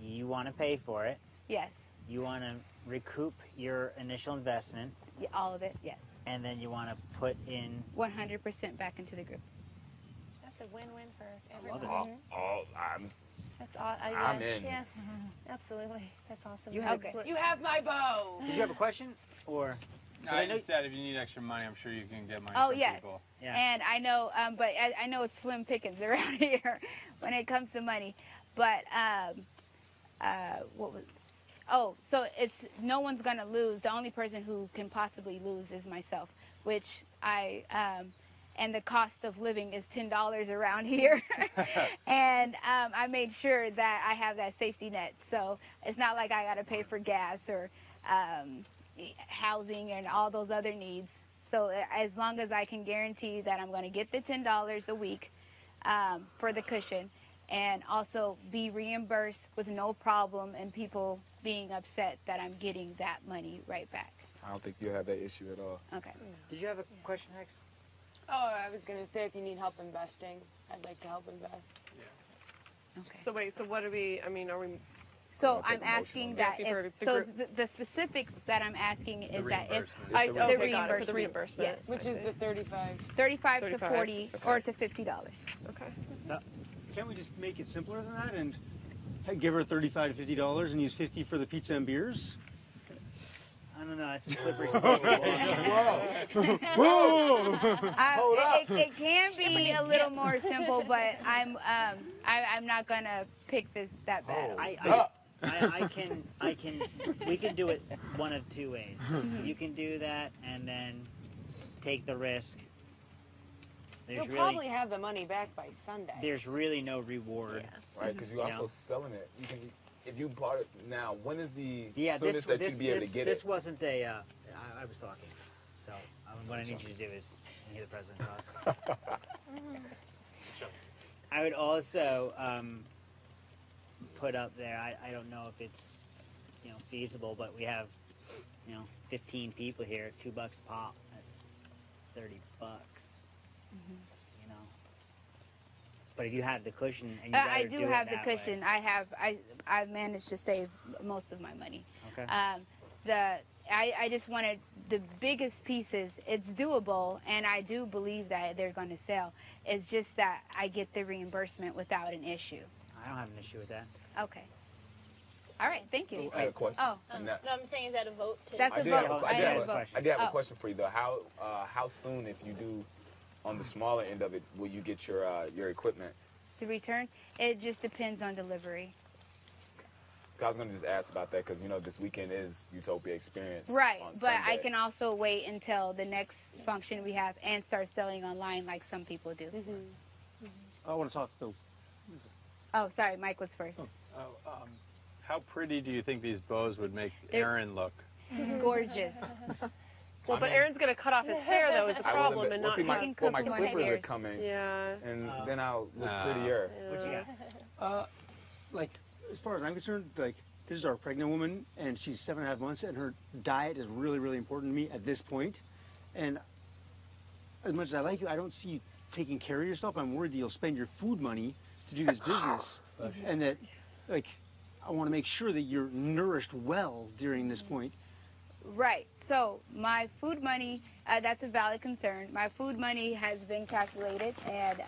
S4: You want to pay for it.
S1: Yes.
S4: You want to recoup your initial investment.
S1: Yeah, all of it. Yes.
S4: And then you want to put in
S1: 100% back into the group.
S13: That's a win-win for
S4: love
S13: everyone.
S4: it.
S13: That's all.
S12: I'm in.
S13: Yes, absolutely. That's awesome.
S4: You have,
S11: You have my bow.
S4: Did you have a question? Or
S8: I just said if you need extra money, I'm sure you can get money
S1: Oh,
S8: from
S1: yes.
S8: people.
S4: Yeah.
S1: And I know, but I know it's slim pickings around here when it comes to money. But what was? Oh, so it's no one's gonna lose. The only person who can possibly lose is myself, which and the cost of living is $10 around here. And I made sure that I have that safety net. So it's not like I got to pay for gas or housing and all those other needs. So as long as I can guarantee that I'm going to get the $10 a week for the cushion and also be reimbursed with no problem and people being upset that I'm getting that money right back.
S12: I don't think you'll have that issue at all.
S1: Okay.
S4: Did you have a question, Hex?
S11: Oh, I was going to say if you need help investing, I'd like to help invest.
S1: Okay.
S16: So wait, so what do we, I mean, are we...
S1: So I'm asking that
S16: Asking for
S1: if,
S16: the
S1: so
S16: group.
S1: the specifics that I'm asking is that if
S16: I,
S1: the
S16: okay, got it, for the reimbursement.
S1: yes,
S11: Which is the 35.
S1: 35 to
S16: 35.
S1: 40 or to $50.
S16: Okay.
S2: Can't we just make it simpler than that and give her $35 to $50 and use 50 for the pizza and beers?
S4: I don't know. It's a slippery slope.
S1: It can be a little more simple, but I'm not gonna pick that battle.
S4: We can do it one of two ways. You can do that and then take the risk.
S11: You'll probably have the money back by Sunday.
S4: There's really no reward.
S12: Right, because you're also selling it. You can, if you bought it now, when is the
S4: Yeah,
S12: soonest that you'd be able to get
S4: this
S12: it?
S4: wasn't a. I was talking, so what I need you to do is hear the president talk. I would also put up there. I don't know if it's feasible, but we have 15 people here at $2 a pop. That's $30. But if you have the cushion and you
S1: I do have the cushion. I've managed to save most of my money.
S4: Okay.
S1: I just wanted the biggest pieces. It's doable, and I do believe that they're going to sell. It's just that I get the reimbursement without an issue.
S4: I don't have an issue with that.
S1: Okay. All right. Thank you.
S12: I had a question.
S1: Oh.
S12: And that-
S13: No, I'm saying is that a vote? To
S1: That's a vote.
S12: I did have
S1: Oh.
S12: a question for you though. How soon, if you do, on the smaller end of it, will you get your equipment?
S1: The return, it just depends on delivery.
S12: I was gonna just ask about that because this weekend is Utopia Experience.
S1: Right,
S12: on
S1: but I
S12: Sunday.
S1: can also wait until the next function we have and start selling online like some people do.
S2: I want to talk though.
S1: Oh, sorry, Mike was first.
S8: How pretty do you think these bows would make
S1: They're-
S8: Aaron look?
S1: Gorgeous.
S16: Well, but Aaron's going to cut off his hair, though, is the
S12: I will
S16: problem, and
S12: well,
S16: not
S12: see, my,
S16: him.
S12: well, my clippers are coming.
S16: Yeah.
S12: And then I'll look prettier.
S4: What you got?
S2: Like, as far as I'm concerned, like, this is our pregnant woman, and she's 7.5 months, and her diet is really, really important to me at this point. And as much as I like you, I don't see you taking care of yourself. I'm worried that you'll spend your food money to do this business, and that, like, I want to make sure that you're nourished well during this point.
S1: Right. So my food money, that's a valid concern. My food money has been calculated, and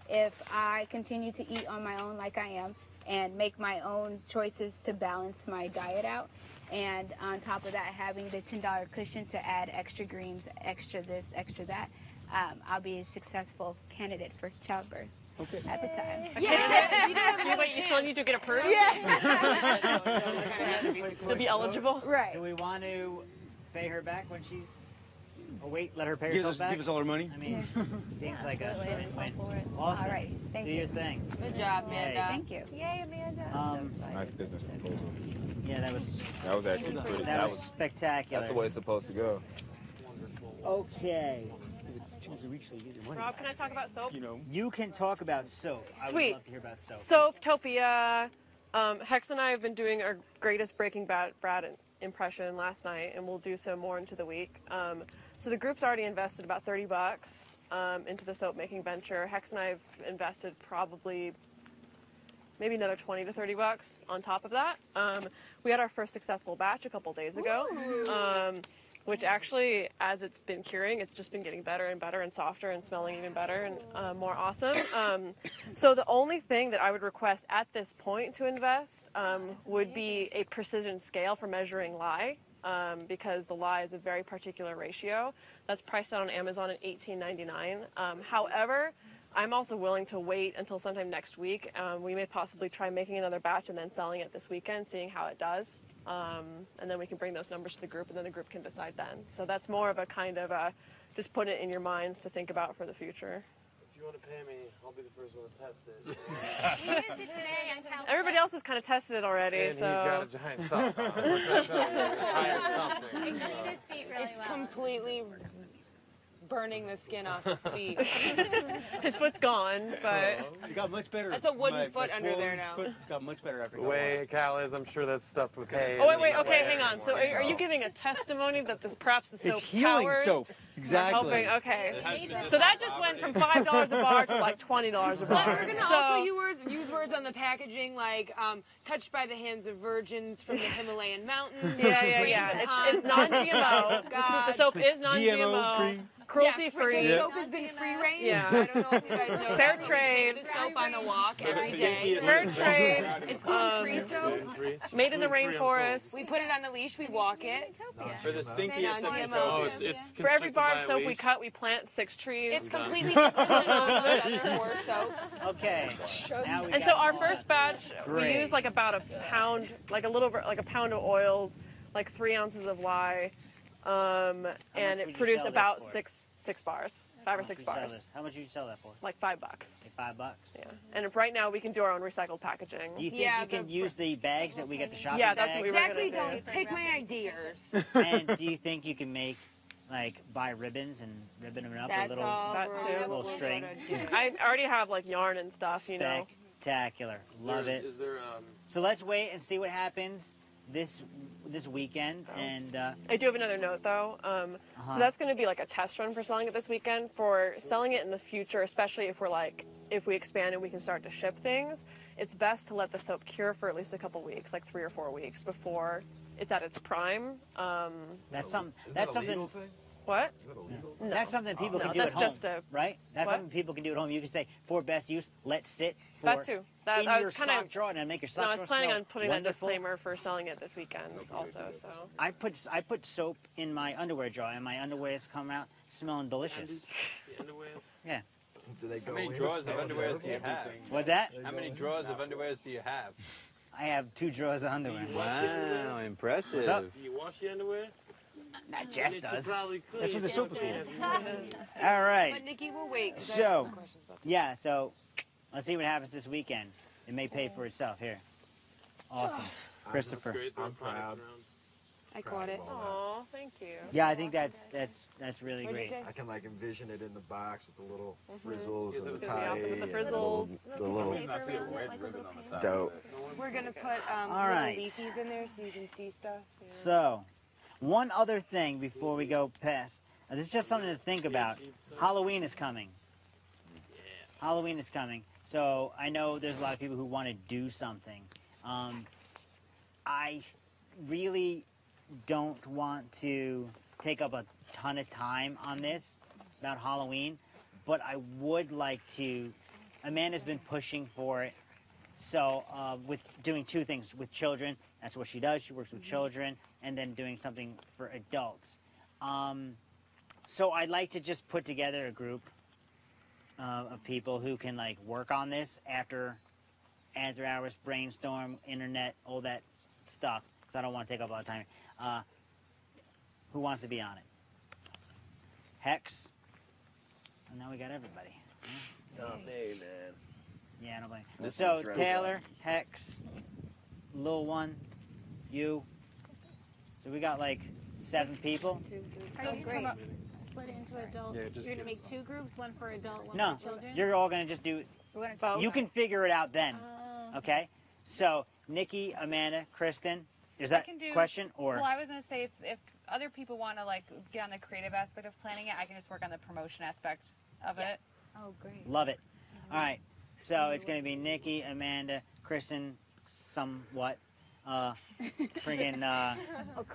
S1: if I continue to eat on my own like I am and make my own choices to balance my diet out, and on top of that having the $10 cushion to add extra greens, extra this, extra that, I'll be a successful candidate for childbirth.
S2: Okay.
S1: At the time.
S16: Wait, you still need to get approved?
S1: Yeah.
S16: You'll be eligible?
S1: Right.
S4: Do we want to pay her back when she's... Or wait, let her pay
S2: Give
S4: herself
S2: us,
S4: back?
S2: give us all our money.
S4: I mean, seems like a win. Awesome.
S1: All right. Thank
S4: Do
S1: you.
S4: your thing.
S11: Good job, Amanda.
S1: Thank you.
S13: Yay, Amanda.
S12: Nice business proposal.
S4: Yeah, that was
S12: actually pretty.
S4: that was spectacular.
S12: That's the way it's supposed to go.
S4: Okay.
S2: Tuesday weeks so you get your money.
S16: Rob, can I talk about soap?
S2: You know.
S4: You can talk about soap. I would
S16: Sweet.
S4: love to hear about soap.
S16: Soaptopia. Hex and I have been doing our greatest Breaking Bad impression last night, and we'll do so more into the week. So the group's already invested about $30 into the soap making venture. Hex and I have invested probably maybe another $20 to $30 on top of that. We had our first successful batch a couple days ago, which actually, as it's been curing, it's just been getting better and better and softer and smelling even better and more awesome. So the only thing that I would request at this point to invest would be a precision scale for measuring lye, because the lye is a very particular ratio. That's priced out on Amazon at $18.99. However, I'm also willing to wait until sometime next week. We may possibly try making another batch and then selling it this weekend, seeing how it does. And then we can bring those numbers to the group, and then the group can decide then. So that's more of a kind of just put it in your minds to think about for the future.
S15: If you want to pay me, I'll be the first one to test it.
S16: Everybody else has kind of tested it already.
S15: And
S16: so.
S15: he's got a giant sock on. What's that show you? It's hired something.
S11: It's completely burning the skin off his feet.
S16: His foot's gone, but
S2: it got much better.
S11: That's a wooden foot under there now.
S2: Foot got much better after.
S15: The way Cal is, I'm sure that's stuffed with hay.
S16: Oh wait, okay, hang on. So are you giving a testimony that perhaps the soap
S2: It's healing
S16: powers?
S2: soap. Exactly.
S16: Helping. Okay. So that just went from $5 a bar to like $20 a bar.
S11: We're gonna also use words on the packaging like touched by the hands of virgins from the Himalayan mountains.
S16: Yeah. It's non-GMO. The soap is non-GMO. Cruelty-free.
S11: The soap has been free range.
S16: Yeah.
S11: I don't know if you guys know.
S16: Fair
S11: that.
S16: trade.
S11: We take the soap on a walk every day.
S16: Fair trade.
S11: It's gluten-free soap.
S16: Made in the rainforest.
S11: We put it on a leash. We walk it.
S15: For the stinkiest of
S11: Non-GMO.
S15: soap, it's
S16: For every
S15: constricted
S16: bar
S15: by
S16: of
S15: a
S16: soap we
S15: leash.
S16: cut, we plant 6 trees.
S11: It's completely different than all the other 4 soaps.
S4: Okay. Now we
S16: And
S4: got
S16: so our
S4: more.
S16: first batch, we
S4: Great.
S16: used like about a pound, like a pound of oils, like 3 ounces of lye, and
S4: would
S16: it
S4: you
S16: produced
S4: sell this
S16: about
S4: for?
S16: 6 bars, 5 or 6
S4: You sell
S16: bars,
S4: this. How much did you sell that for?
S16: like $5.
S4: Like $5.
S16: Yeah. And if right now we can do our own recycled packaging.
S4: Do you think you can use the bags that we get the shopping
S16: Yeah, that's
S4: bags?
S16: what we were
S11: Exactly.
S16: gonna do.
S11: Don't take my ideas.
S4: And do you think you can make, like, buy ribbons and ribbon them up
S11: That's
S4: with a little,
S11: all
S16: That
S11: we're
S16: too.
S4: little string?
S16: I already have like yarn and stuff, you know.
S4: Spectacular. Love it.
S15: Is there
S4: So let's wait and see what happens this weekend. And
S16: I do have another note though. So that's going to be like a test run for selling it this weekend. For selling it in the future, especially if we expand and we can start to ship things, it's best to let the soap cure for at least a couple weeks, like 3 or 4 weeks before it's at its prime.
S4: that's something. That's something.
S16: What?
S4: No. That's something people can do
S16: that's
S4: at home,
S16: just a-
S4: right? That's
S16: what?
S4: something people can do at home. You can say for best use, let sit for
S16: That too. That
S4: in
S16: I
S4: your
S16: was kind
S4: sock
S16: of.
S4: drawer and make your sock
S16: No, I was
S4: drawer
S16: planning
S4: smell
S16: on putting
S4: wonderful.
S16: that disclaimer for selling it this weekend also. So.
S4: I put soap in my underwear drawer, and my underwears come out smelling delicious. Yeah.
S10: Do they
S8: How many drawers of underwears do you have?
S4: What's that?
S8: How many drawers of underwears do you have?
S4: I have 2 drawers of underwear.
S8: Wow, impressive.
S4: What's up?
S15: You wash your underwear?
S4: Not Jess does.
S2: That's what the soap is for.
S4: All right.
S11: But Nikki will wait. 'cause I have
S4: So,
S11: some questions about
S4: yeah, so let's see what happens this weekend. It may pay for itself. Here. Awesome. Christopher.
S10: I'm proud.
S11: I caught it.
S16: Oh, thank you.
S4: Yeah, I think that's really
S11: What'd you
S4: great.
S11: say?
S10: I can like envision it in the box with the little frizzles and the
S16: It's gonna be
S10: tie.
S16: awesome with the
S10: and
S16: frizzles.
S10: The little dope.
S11: We're gonna put
S4: All
S11: little
S4: right.
S11: leafies in there so you can see stuff.
S4: So, one other thing before we go past. This is just something to think about. Halloween is coming. Halloween is coming. So I know there's a lot of people who want to do something. I really don't want to take up a ton of time on this about Halloween, but I would like to. Amanda's been pushing for it. So with doing 2 things with children, that's what she does. She works with children, and then doing something for adults. So I'd like to just put together a group of people who can like work on this after hours, brainstorm, internet, all that stuff. Because I don't want to take up a lot of time. Who wants to be on it? Hex. And now we got everybody.
S10: Not me, man.
S4: Yeah, nobody.
S10: This
S4: So
S10: is
S4: Taylor, Hex, Lil One, you. So we got like 7 people.
S9: Oh, great.
S3: split it into adults?
S8: Yeah, just
S3: You're gonna
S8: do
S3: make two groups, one for adult, one
S17: No,
S3: for children?
S17: you're all gonna just do.
S1: We're gonna
S17: You can figure it out then.
S3: Oh.
S17: Okay. So Nikki, Amanda, Kristen, is
S9: I
S17: that
S9: can do,
S17: question or?
S9: Well, I was gonna say if other people want to like get on the creative aspect of planning it, I can just work on the promotion aspect of it.
S3: Oh, great.
S17: Love it. All right. So it's going to be Nikki, Amanda, Kristen, somewhat, friggin'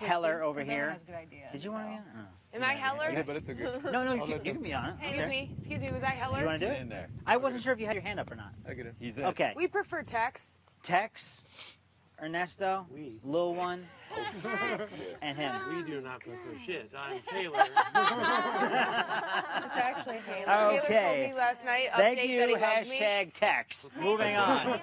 S17: Heller over here.
S9: Has good ideas,
S17: Did you want to be
S9: so.
S17: on?
S11: Am I Heller?
S14: Yeah, but it's a good.
S17: No,
S14: I'll
S17: you
S14: let
S17: can
S14: them-
S17: be on it.
S11: Excuse me, was I Heller?
S17: You want to do it?
S12: in there.
S17: I wasn't sure if you had your hand up or not.
S14: I get it.
S12: He's in.
S17: Okay.
S11: We prefer Tex.
S17: Tex, Ernesto, Lil One, and him.
S15: We do not prefer shit. I'm Taylor.
S9: It's actually Haley.
S11: Taylor told me last night.
S17: Thank
S11: update
S17: you.
S11: That he loved me.
S17: Hashtag Tex. Moving on.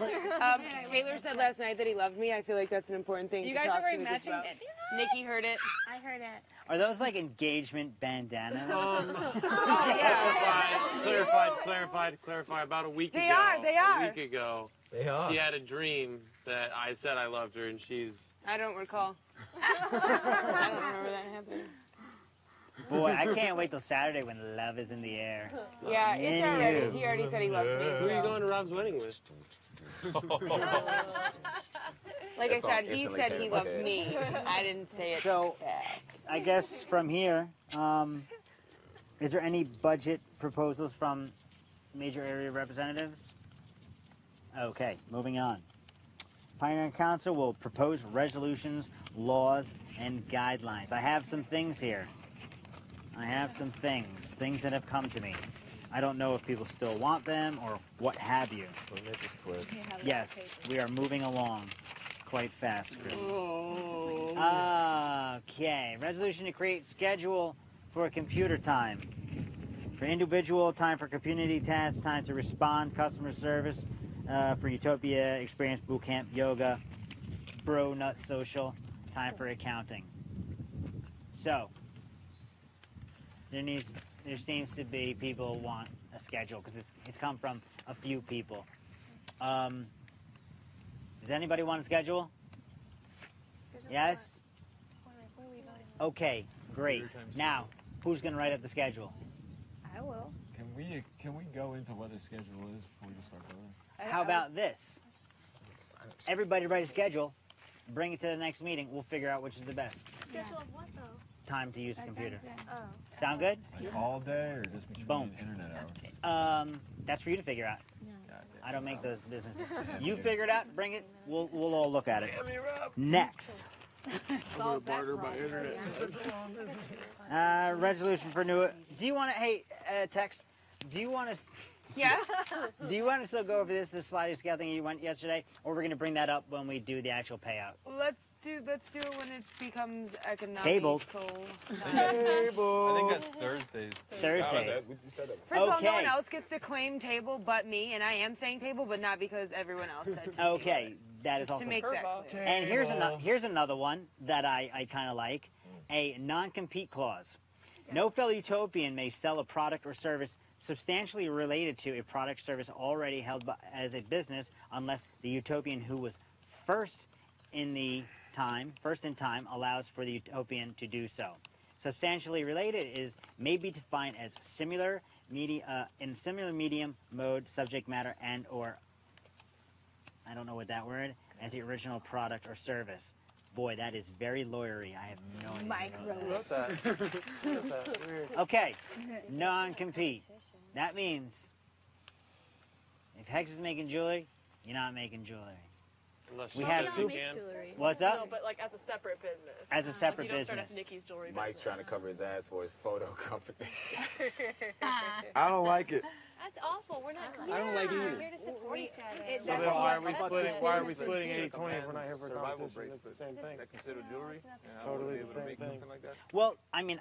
S11: Taylor said last night that he loved me. I feel like that's an important thing
S9: You
S11: to
S9: guys
S11: talk
S9: are wearing
S11: to the kids
S9: matching.
S11: about. Nikki heard it.
S3: I heard it.
S17: Are those like engagement bandanas?
S15: Clarify. About a week
S11: They
S15: ago.
S11: are, they are.
S15: A week ago.
S12: They are.
S15: She had a dream that I said I loved her, and she's.
S11: I don't recall. I don't remember that happening.
S17: Boy, I can't wait till Saturday when love is in the air.
S11: Yeah, it's
S17: Me and
S11: already.
S17: you.
S11: He already said he loves me.
S15: Who are you
S11: So.
S15: going to Rob's wedding with?
S11: Like I
S12: That song
S11: said, he
S12: instantly
S11: said
S12: came
S11: he
S12: in my
S11: loved
S12: head.
S11: me. I didn't say it.
S17: So, I guess from here, is there any budget proposals from major area representatives? Okay, moving on. Pioneer Council will propose resolutions, laws, and guidelines. I have some things here. Things that have come to me. I don't know if people still want them or what have you. Yes, we are moving along quite fast, Chris. Okay, resolution to create schedule for computer time. For individual, time for community tasks, time to respond, customer service, for Utopia, Experience Bootcamp, Yoga, Bro Nut Social, time for accounting. So, there seems to be people want a schedule because it's come from a few people. Does anybody want a schedule? Yes? Okay, great. Now, who's going to write up the schedule?
S3: I will.
S18: Can we go into what the schedule is before we start voting?
S17: How about this? Everybody write a schedule, bring it to the next meeting, we'll figure out which is the best
S5: Schedule of what though?
S17: time to use a computer.
S5: Oh.
S17: Sound good?
S18: Like all day or just between
S17: Boom.
S18: internet hours?
S17: That's for you to figure out. I don't make those businesses. You figure it out, bring it, we'll all look at it. Next.
S15: Barter by internet.
S17: Resolution for new. Do you want to? Hey, Tex. Do you want to?
S11: Yes.
S17: Do you want to still go over this sliding scale thing you went yesterday, or we're going to bring that up when we do the actual payout?
S11: Let's do it when it becomes economical.
S17: Tabled.
S8: I think that's Thursdays.
S17: Thursdays.
S11: First of all, no one else gets to claim table but me, and I am saying table, but not because everyone else said to
S17: Okay, that is
S11: Just to
S17: also.
S11: make that clear.
S17: And here's another one that I kind of like: a non-compete clause. No fellow utopian may sell a product or service substantially related to a product service already held by, as a business unless the utopian who was first in time allows for the utopian to do so. Substantially related may be defined as similar in similar medium, mode, subject matter, and or I don't know what that word as the original product or service. Boy, that is very lawyery. I have no idea. Okay, non-compete. That means if Hex is making jewelry, you're not making jewelry.
S15: Unless
S17: We
S15: you
S17: have two. What's up?
S16: No, but like as a separate business.
S17: As a separate
S16: you don't start
S17: business.
S16: a Nikki's jewelry
S12: Mike's trying to cover his ass for his photo company.
S10: I don't like it.
S13: That's awful. We're not.
S2: I don't like it either.
S13: We're here to support each other.
S15: So then why are we splitting 80-20 if we're not here for
S14: Survival
S15: competition? It's the same thing.
S14: Is that considered jewelry?
S15: Totally the same thing.
S14: Like that?
S17: Well, I mean,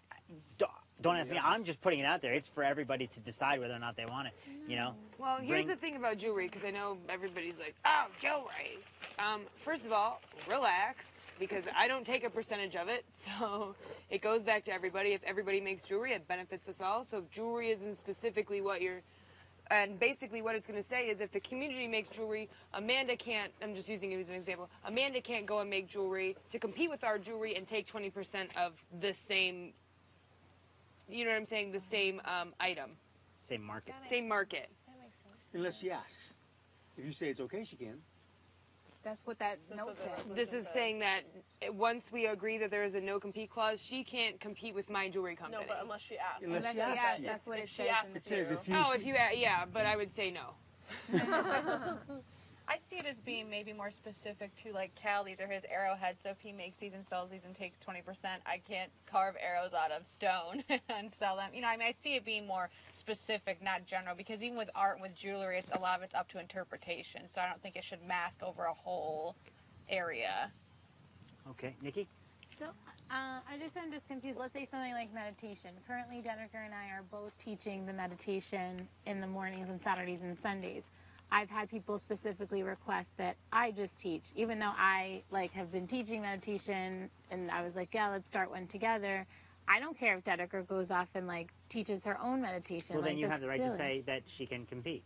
S17: don't ask me. I'm just putting it out there. It's for everybody to decide whether or not they want it. You know.
S11: Well, here's the thing about jewelry, because I know everybody's like, oh, jewelry. First of all, relax, because I don't take a percentage of it, so it goes back to everybody. If everybody makes jewelry, it benefits us all. So if jewelry isn't specifically what you're, and basically what it's going to say is if the community makes jewelry, Amanda can't, I'm just using it as an example, Amanda can't go and make jewelry to compete with our jewelry and take 20% of the same you know what I'm saying, the same item,
S17: Same market.
S11: same market.
S2: Unless she asks. If you say it's okay, she can.
S1: That's what that note says.
S11: This is saying that once we agree that there is a no compete clause, she can't compete with my jewelry company.
S16: No, but unless she asks.
S1: Unless she asks, that's what it says in the
S2: says
S11: yeah, but I would say no.
S9: I see it as being maybe more specific to like Cal. These are his arrowheads. So if he makes these and sells these and takes 20%, I can't carve arrows out of stone and sell them. You know, I mean, I see it being more specific, not general. Because even with art and with jewelry, a lot of it's up to interpretation. So I don't think it should mask over a whole area.
S17: Okay, Nikki.
S3: So, I'm just confused. Let's say something like meditation. Currently, Deneker and I are both teaching the meditation in the mornings and Saturdays and Sundays. I've had people specifically request that I just teach, even though I have been teaching meditation, and I was like, yeah, let's start one together. I don't care if Dedeker goes off and teaches her own meditation.
S17: Well, then you have the right
S3: silly.
S17: to say that she can compete.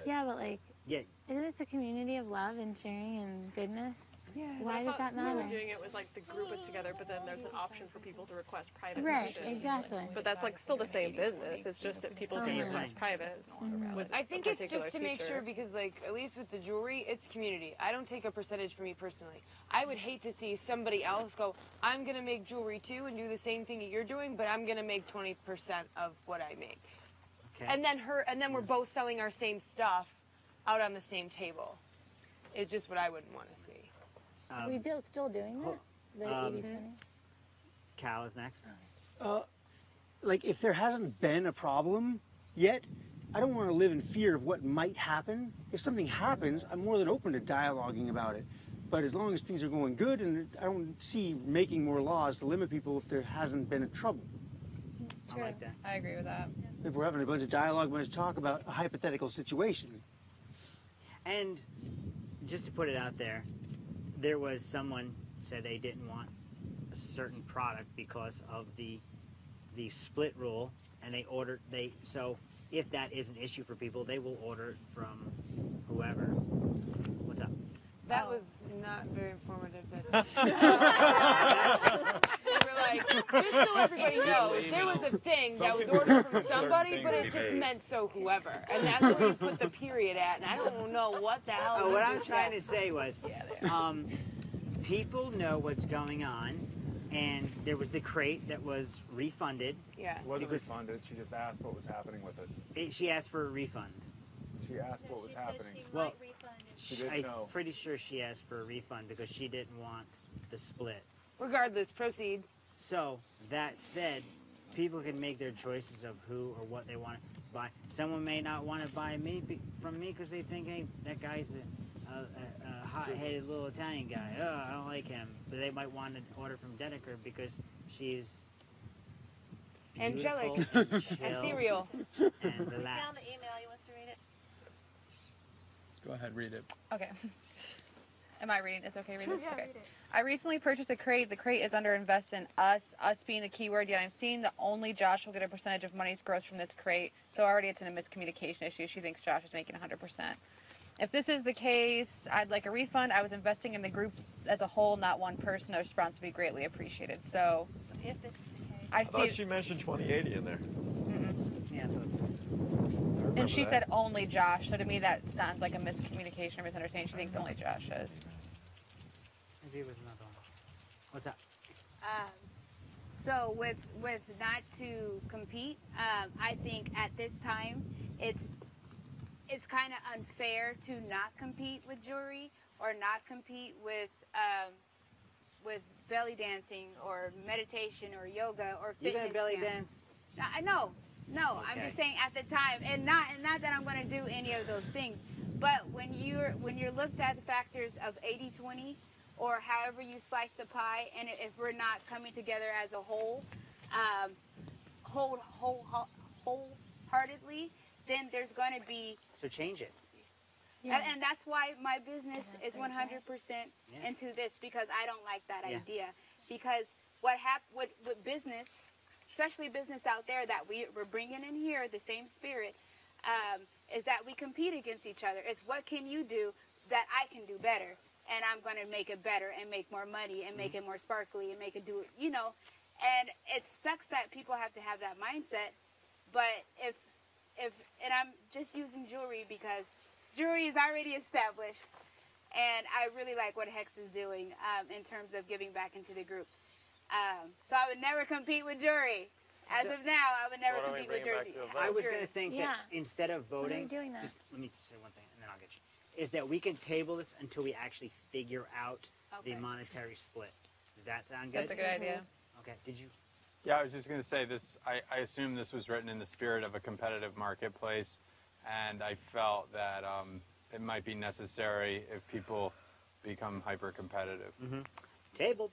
S3: Yeah, but
S17: Yeah.
S3: isn't this a community of love and sharing and goodness?
S16: Yeah.
S3: Why does that
S16: We
S3: matter?
S16: were doing it was the group is together, but then there's an option for people to request private
S3: Right,
S16: sessions.
S3: exactly.
S16: But that's still the same business. It's just that people can
S3: Same
S16: request
S3: thing.
S16: privates. With
S11: I think
S16: a
S11: it's just to
S16: particular
S11: make
S16: teacher.
S11: sure because at least with the jewelry, it's community. I don't take a percentage for me personally. I would hate to see somebody else go, I'm going to make jewelry too and do the same thing that you're doing, but I'm going to make 20% of what I make.
S17: Okay.
S11: And then we're both selling our same stuff out on the same table. Is just what I wouldn't want to see.
S3: Are we still doing that? The 80-20?
S17: Cal is next.
S2: If there hasn't been a problem yet, I don't want to live in fear of what might happen. If something happens, I'm more than open to dialoguing about it. But as long as things are going good, and I don't see making more laws to limit people if there hasn't been a trouble.
S3: It's
S17: I like that.
S9: I agree with that.
S2: If we're having a bunch of dialogue, a bunch of talk about a hypothetical situation.
S17: And just to put it out there, there was someone said they didn't want a certain product because of the split rule, and so if that is an issue for people, they will order it from whoever. What's up?
S11: That was not very informative. We were like, just so everybody knows, there was a thing that was ordered from somebody, but it just meant so whoever. And that's where you put the period at, and I don't know what the hell.
S17: Oh, what
S11: you
S17: I'm
S11: just
S17: trying
S11: said.
S17: to say was, people know what's going on, and there was the crate that was refunded.
S11: Yeah.
S7: It wasn't refunded. She just asked what was happening with it.
S17: She asked for a refund.
S7: She asked what was happening.
S17: Well,
S7: She didn't
S17: I'm
S7: know.
S17: pretty sure she asked for a refund because she didn't want the split.
S11: Regardless, proceed.
S17: So, that said, people can make their choices of who or what they want to buy. Someone may not want to buy from me because they think, hey, that guy's a hot-headed little Italian guy. Oh, I don't like him. But they might want to order from Deneker because she's
S11: Angelic.
S17: beautiful and chill
S11: Ethereal.
S17: and
S13: Found
S17: relaxed.
S13: the email. You want to read it?
S8: Go ahead, read it.
S9: Okay. Am I reading this? Okay, read
S13: Sure,
S9: this?
S13: yeah,
S9: Okay.
S13: read it.
S9: I recently purchased a crate. The crate is under invest in us being the keyword, yet I'm seeing that only Josh will get a percentage of money's gross from this crate. So already it's in a miscommunication issue. She thinks Josh is making 100%. If this is the case, I'd like a refund. I was investing in the group as a whole, not one person. A response would be greatly appreciated. So
S13: If this is the case.
S9: I
S18: I thought
S9: see.
S18: she mentioned 2080 in there.
S17: Yeah, those
S9: And she said only Josh. So to me, that sounds like a miscommunication or misunderstanding. She thinks only Josh is.
S17: Maybe it was another one. What's up?
S1: So with not to compete, I think at this time it's kind of unfair to not compete with jewelry or not compete with belly dancing or meditation or yoga or
S17: You
S1: fitness.
S17: gonna belly
S1: camp.
S17: dance?
S1: No. I'm
S17: Okay.
S1: just saying at the time, and not that I'm going to do any of those things, but when you're looked at the factors of 80-20 or however you slice the pie, and if we're not coming together as a whole, wholeheartedly, then there's going to be.
S17: So change it.
S1: And that's why my business is 100% into this, because I don't like that
S17: Yeah.
S1: idea. Because what with business, especially business out there that we're bringing in here, the same spirit, is that we compete against each other. It's what can you do that I can do better, and I'm going to make it better and make more money and make it more sparkly and make it do, And it sucks that people have to have that mindset. But if and I'm just using jewelry because jewelry is already established, and I really like what Hex is doing in terms of giving back into the group. So I would never compete with jewelry. As of now, I would never compete with jersey.
S17: I was going to think that instead of
S3: When are
S17: voting,
S3: we doing that?
S17: just let me say one thing, and then I'll get you. Is that we can table this until we actually figure out the monetary split. Does that sound good?
S9: That's a good idea.
S17: Okay. Did you?
S8: Yeah, I was just going to say this. I assume this was written in the spirit of a competitive marketplace, and I felt that it might be necessary if people become hyper competitive.
S17: Tabled.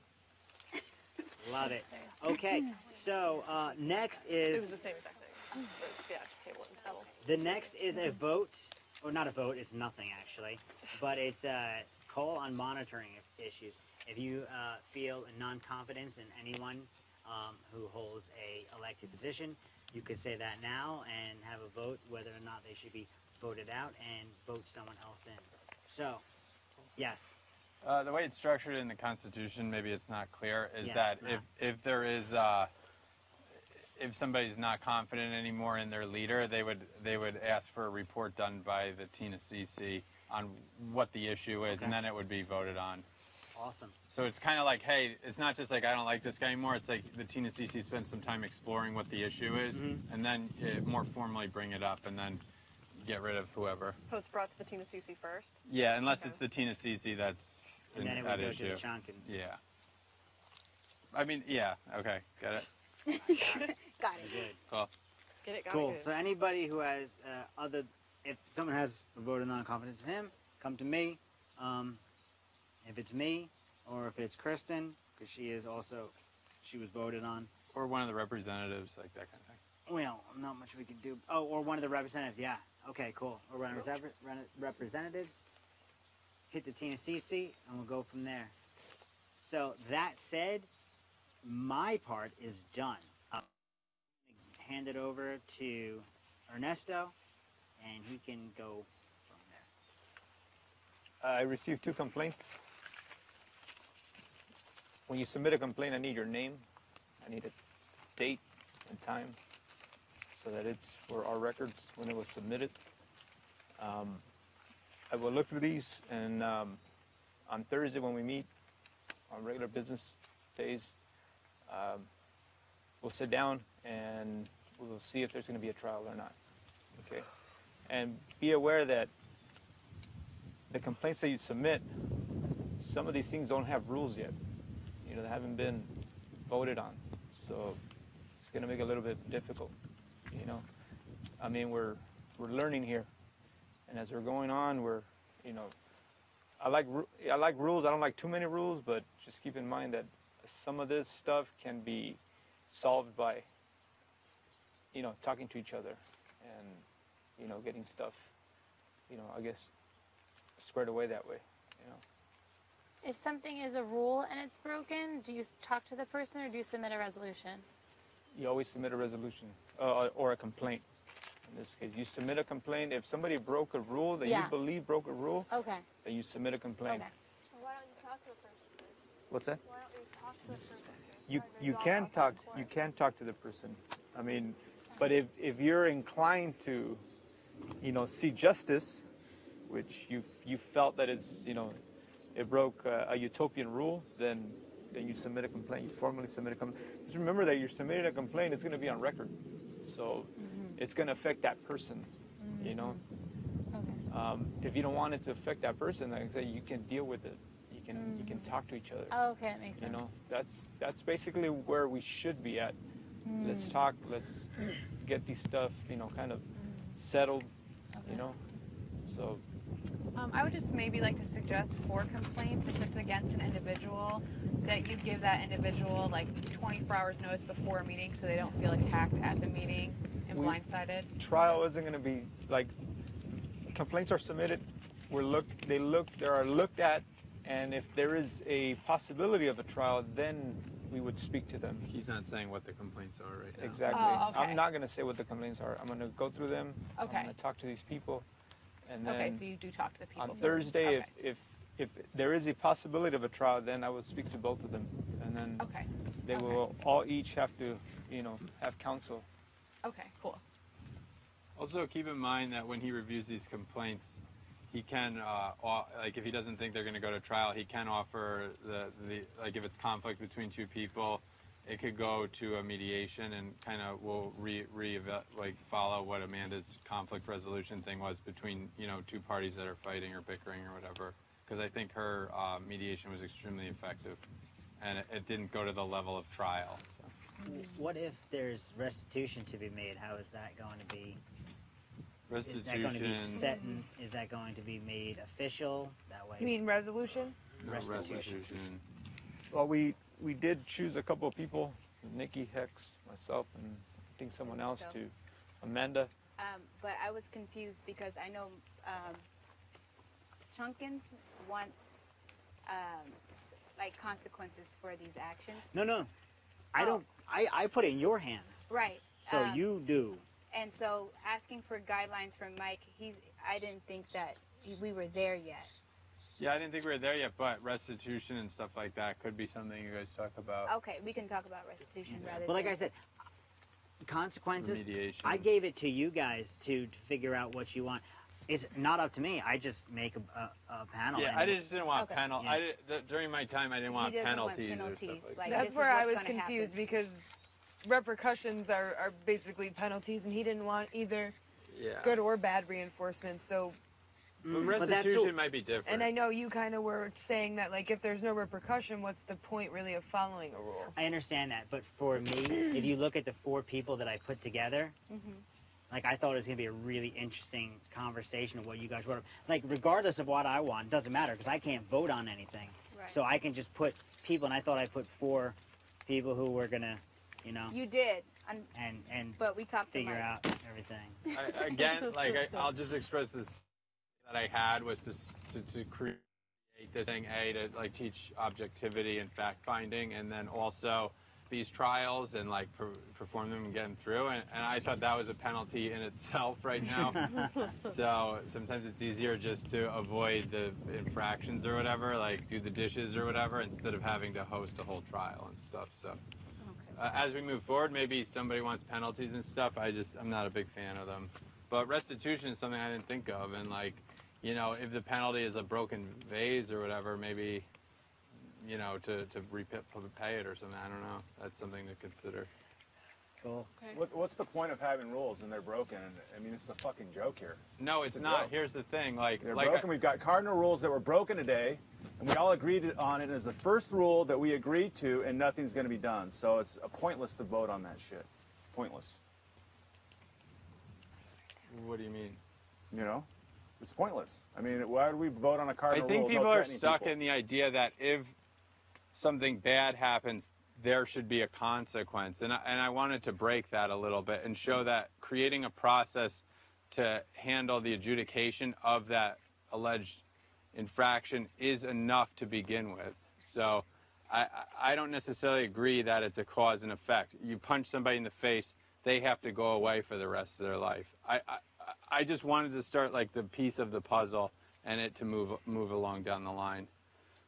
S17: Love it. Okay, so next
S16: It was
S17: is
S16: the same exact thing. It was the actual table and table.
S17: the next is a vote, or not a vote. It's nothing actually, but it's a call on monitoring issues. If you feel a non-confidence in anyone who holds a elected position, you could say that now and have a vote whether or not they should be voted out and vote someone else in. So, yes.
S8: The way it's structured in the Constitution, maybe it's not clear, is
S17: Yeah,
S8: that
S17: it's not.
S8: if there is if somebody's not confident anymore in their leader, they would ask for a report done by the TNCC on what the issue is, and then it would be voted on.
S17: Awesome.
S8: So it's kind of like, hey, it's not just like I don't like this guy anymore. It's like the TNCC spends some time exploring what the issue is, and then more formally bring it up, and then get rid of whoever.
S16: So it's brought to the TNCC first?
S8: Yeah, unless it's the TNCC that's
S17: And then it
S8: that
S17: would go
S8: issue.
S17: to the Chonkins.
S8: Yeah. I mean, yeah. Okay, got it.
S1: Got it.
S17: Good.
S8: Cool.
S16: Get it, got
S17: Cool.
S16: it.
S17: So anybody who has if someone has a vote of non-confidence in him, come to me. If it's me, or if it's Kristen, because she was voted on.
S8: Or one of the representatives, like that kind of thing.
S17: Well, not much we can do. Oh, or one of the representatives. Yeah. Okay. Cool. Or one of the representatives. Hit the TNCC, and we'll go from there. So that said, my part is done. I'm going to hand it over to Ernesto, and he can go from there.
S14: I received 2 complaints. When you submit a complaint, I need your name. I need a date and time so that it's for our records when it was submitted. I will look through these, and on Thursday when we meet on regular business days, we'll sit down and we'll see if there's going to be a trial or not. Okay, and be aware that the complaints that you submit, some of these things don't have rules yet. You know, they haven't been voted on, so it's going to make it a little bit difficult. You know, I mean, we're learning here. And as we're going on, I like rules. I don't like too many rules, but just keep in mind that some of this stuff can be solved by, talking to each other and, getting stuff, I guess, squared away that way,
S3: If something is a rule and it's broken, do you talk to the person or do you submit a resolution?
S14: You always submit a resolution or a complaint. In this case, you submit a complaint. If somebody broke a rule that you believe broke a rule, then you submit a complaint.
S13: Why don't you talk to a person first?
S14: What's that?
S13: Why don't you talk to a person first?
S14: You can talk. You can talk to the person. I mean, but if you're inclined to, see justice, which you felt that it broke a utopian rule, then you submit a complaint. You formally submit a complaint. Just remember that you're submitting a complaint. It's going to be on record, so it's going to affect that person. If you don't want it to affect that person, like I say, you can deal with it. You can talk to each other.
S3: Oh, okay, that makes sense.
S14: That's basically where we should be at. Let's talk. Let's get these stuff, kind of settled. So.
S9: I would just maybe like to suggest for complaints, if it's against an individual, that you give that individual like 24 hours notice before a meeting so they don't feel attacked at the meeting and blindsided.
S14: Trial isn't going to be like, complaints are submitted, they are looked at, and if there is a possibility of a trial, then we would speak to them.
S8: He's not saying what the complaints are right now.
S14: Exactly.
S9: Oh, okay.
S14: I'm not going to say what the complaints are. I'm going to go through them.
S9: Okay.
S14: I'm going to talk to these people. And then
S9: Okay, so you do talk to the people
S14: on
S9: first.
S14: Thursday,
S9: Okay.
S14: if there is a possibility of a trial, then I will speak to both of them, and and then
S9: Okay.
S14: they will all each have to, have counsel.
S9: Okay, cool.
S8: Also, keep in mind that when he reviews these complaints, he can, like, if he doesn't think they're going to go to trial, he can offer like, if it's conflict between two people, it could go to a mediation, and kind of will follow what Amanda's conflict resolution thing was between, two parties that are fighting or bickering or whatever. Because I think her mediation was extremely effective, and it didn't go to the level of trial. So.
S17: What if there's restitution to be made? How is that going to be?
S8: Restitution.
S17: Is that going to be set? Is that going to be made official? That way.
S11: You mean resolution?
S8: No restitution.
S14: Well, we did choose a couple of people, Nikki, Hex, myself, and I think someone else
S1: So-
S14: too, Amanda.
S1: But I was confused because I know Chunkins wants like consequences for these actions.
S17: No. I don't. I put it in your hands.
S1: Right.
S17: So you do.
S1: And so asking for guidelines from Mike, I didn't think that we were there yet.
S8: Yeah, I didn't think we were there yet, but restitution and stuff like that could be something you guys talk about.
S1: Okay, we can talk about restitution rather
S17: Well, like
S1: than...
S17: I said, consequences.
S8: Mediation.
S17: I gave it to you guys to figure out what you want. It's not up to me. I just make a panel.
S8: Yeah,
S17: and
S8: I just didn't want
S1: Okay.
S8: penalties.
S17: Yeah.
S8: During my time, I didn't want
S1: He doesn't want
S8: penalties or
S1: penalties,
S8: stuff like
S1: like,
S8: that.
S1: this
S11: That's
S1: is
S11: where I
S1: what's
S11: was
S1: gonna
S11: confused
S1: happen.
S11: because repercussions are basically penalties, and he didn't want either
S8: Yeah.
S11: good or bad reinforcements. So,
S8: But
S17: but that's
S8: restitution might be different.
S11: and I know you kind of were saying that, like, if there's no repercussion, what's the point really of following a rule?
S17: I understand that, but for me, if you look at the 4 people that I put together, like, I thought it was going to be a really interesting conversation of what you guys wrote up. Like, regardless of what I want, it doesn't matter because I can't vote on anything.
S1: Right.
S17: So I can just put people, and I thought I put 4 people who were going to,
S1: You did,
S17: and
S1: but we talked to
S17: figure
S1: Mike.
S17: out everything.
S8: Again, I'll just express this that I had was to create this thing, to like teach objectivity and fact finding, and then also these trials and like perform them and get them through. And I thought that was a penalty in itself right now. So sometimes it's easier just to avoid the infractions or whatever, like do the dishes or whatever, instead of having to host a whole trial and stuff. So. As we move forward, maybe somebody wants penalties and stuff. I'm not a big fan of them. But restitution is something I didn't think of. And like, if the penalty is a broken vase or whatever, maybe, to repay it or something. I don't know. That's something to consider.
S17: Cool.
S7: What's the point of having rules and they're broken? I mean, it's a fucking joke here.
S8: No, it's
S7: a
S8: not.
S7: joke.
S8: Here's the thing. Like,
S7: They're broken. We've got cardinal rules that were broken today, and we all agreed on it as the first rule that we agreed to, and nothing's going to be done. So it's pointless to vote on that shit. Pointless.
S8: What do you mean?
S7: It's pointless. I mean, why would we vote on a cardinal
S8: I think
S7: rule?
S8: people
S7: No
S8: are
S7: threatening
S8: stuck
S7: people?
S8: in the idea that if something bad happens, there should be a consequence. And I wanted to break that a little bit and show that creating a process to handle the adjudication of that alleged infraction is enough to begin with. So I don't necessarily agree that it's a cause and effect. You punch somebody in the face, they have to go away for the rest of their life. I just wanted to start like the piece of the puzzle and it to move along down the line.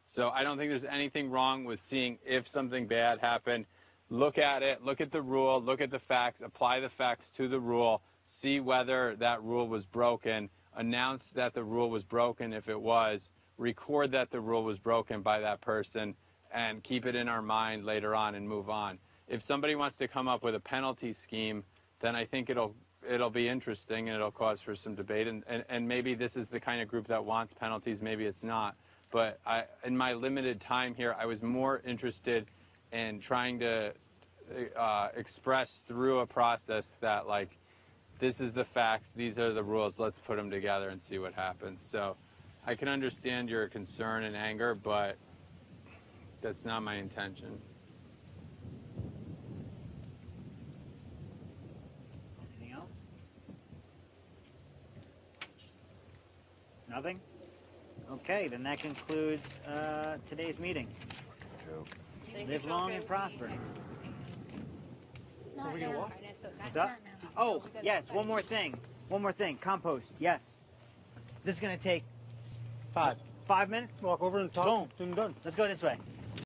S8: So I don't think there's anything wrong with seeing if something bad happened. Look at it, look at the rule, look at the facts, apply the facts to the rule, see whether that rule was broken, announce that the rule was broken if it was, record that the rule was broken by that person, and keep it in our mind later on and move on. If somebody wants to come up with a penalty scheme, then I think it'll be interesting and it'll cause for some debate. And maybe this is the kind of group that wants penalties, maybe it's not. But in my limited time here, I was more interested in trying to express through a process that, like, this is the facts, these are the rules, let's put them together and see what happens. So I can understand your concern and anger, but that's not my intention.
S17: Anything else? Nothing? Okay, then that concludes today's meeting. Live long and prosper.
S3: Not
S17: Are we gonna
S3: now.
S17: walk?
S3: Ernesto,
S17: What's
S3: not
S17: up?
S3: now.
S17: Oh,
S3: We gotta
S17: yes,
S3: go
S17: one more thing. One more thing. Compost, yes. This is going to take 5 minutes?
S2: Walk over and talk.
S17: Boom.
S2: Soon done.
S17: Let's go this way.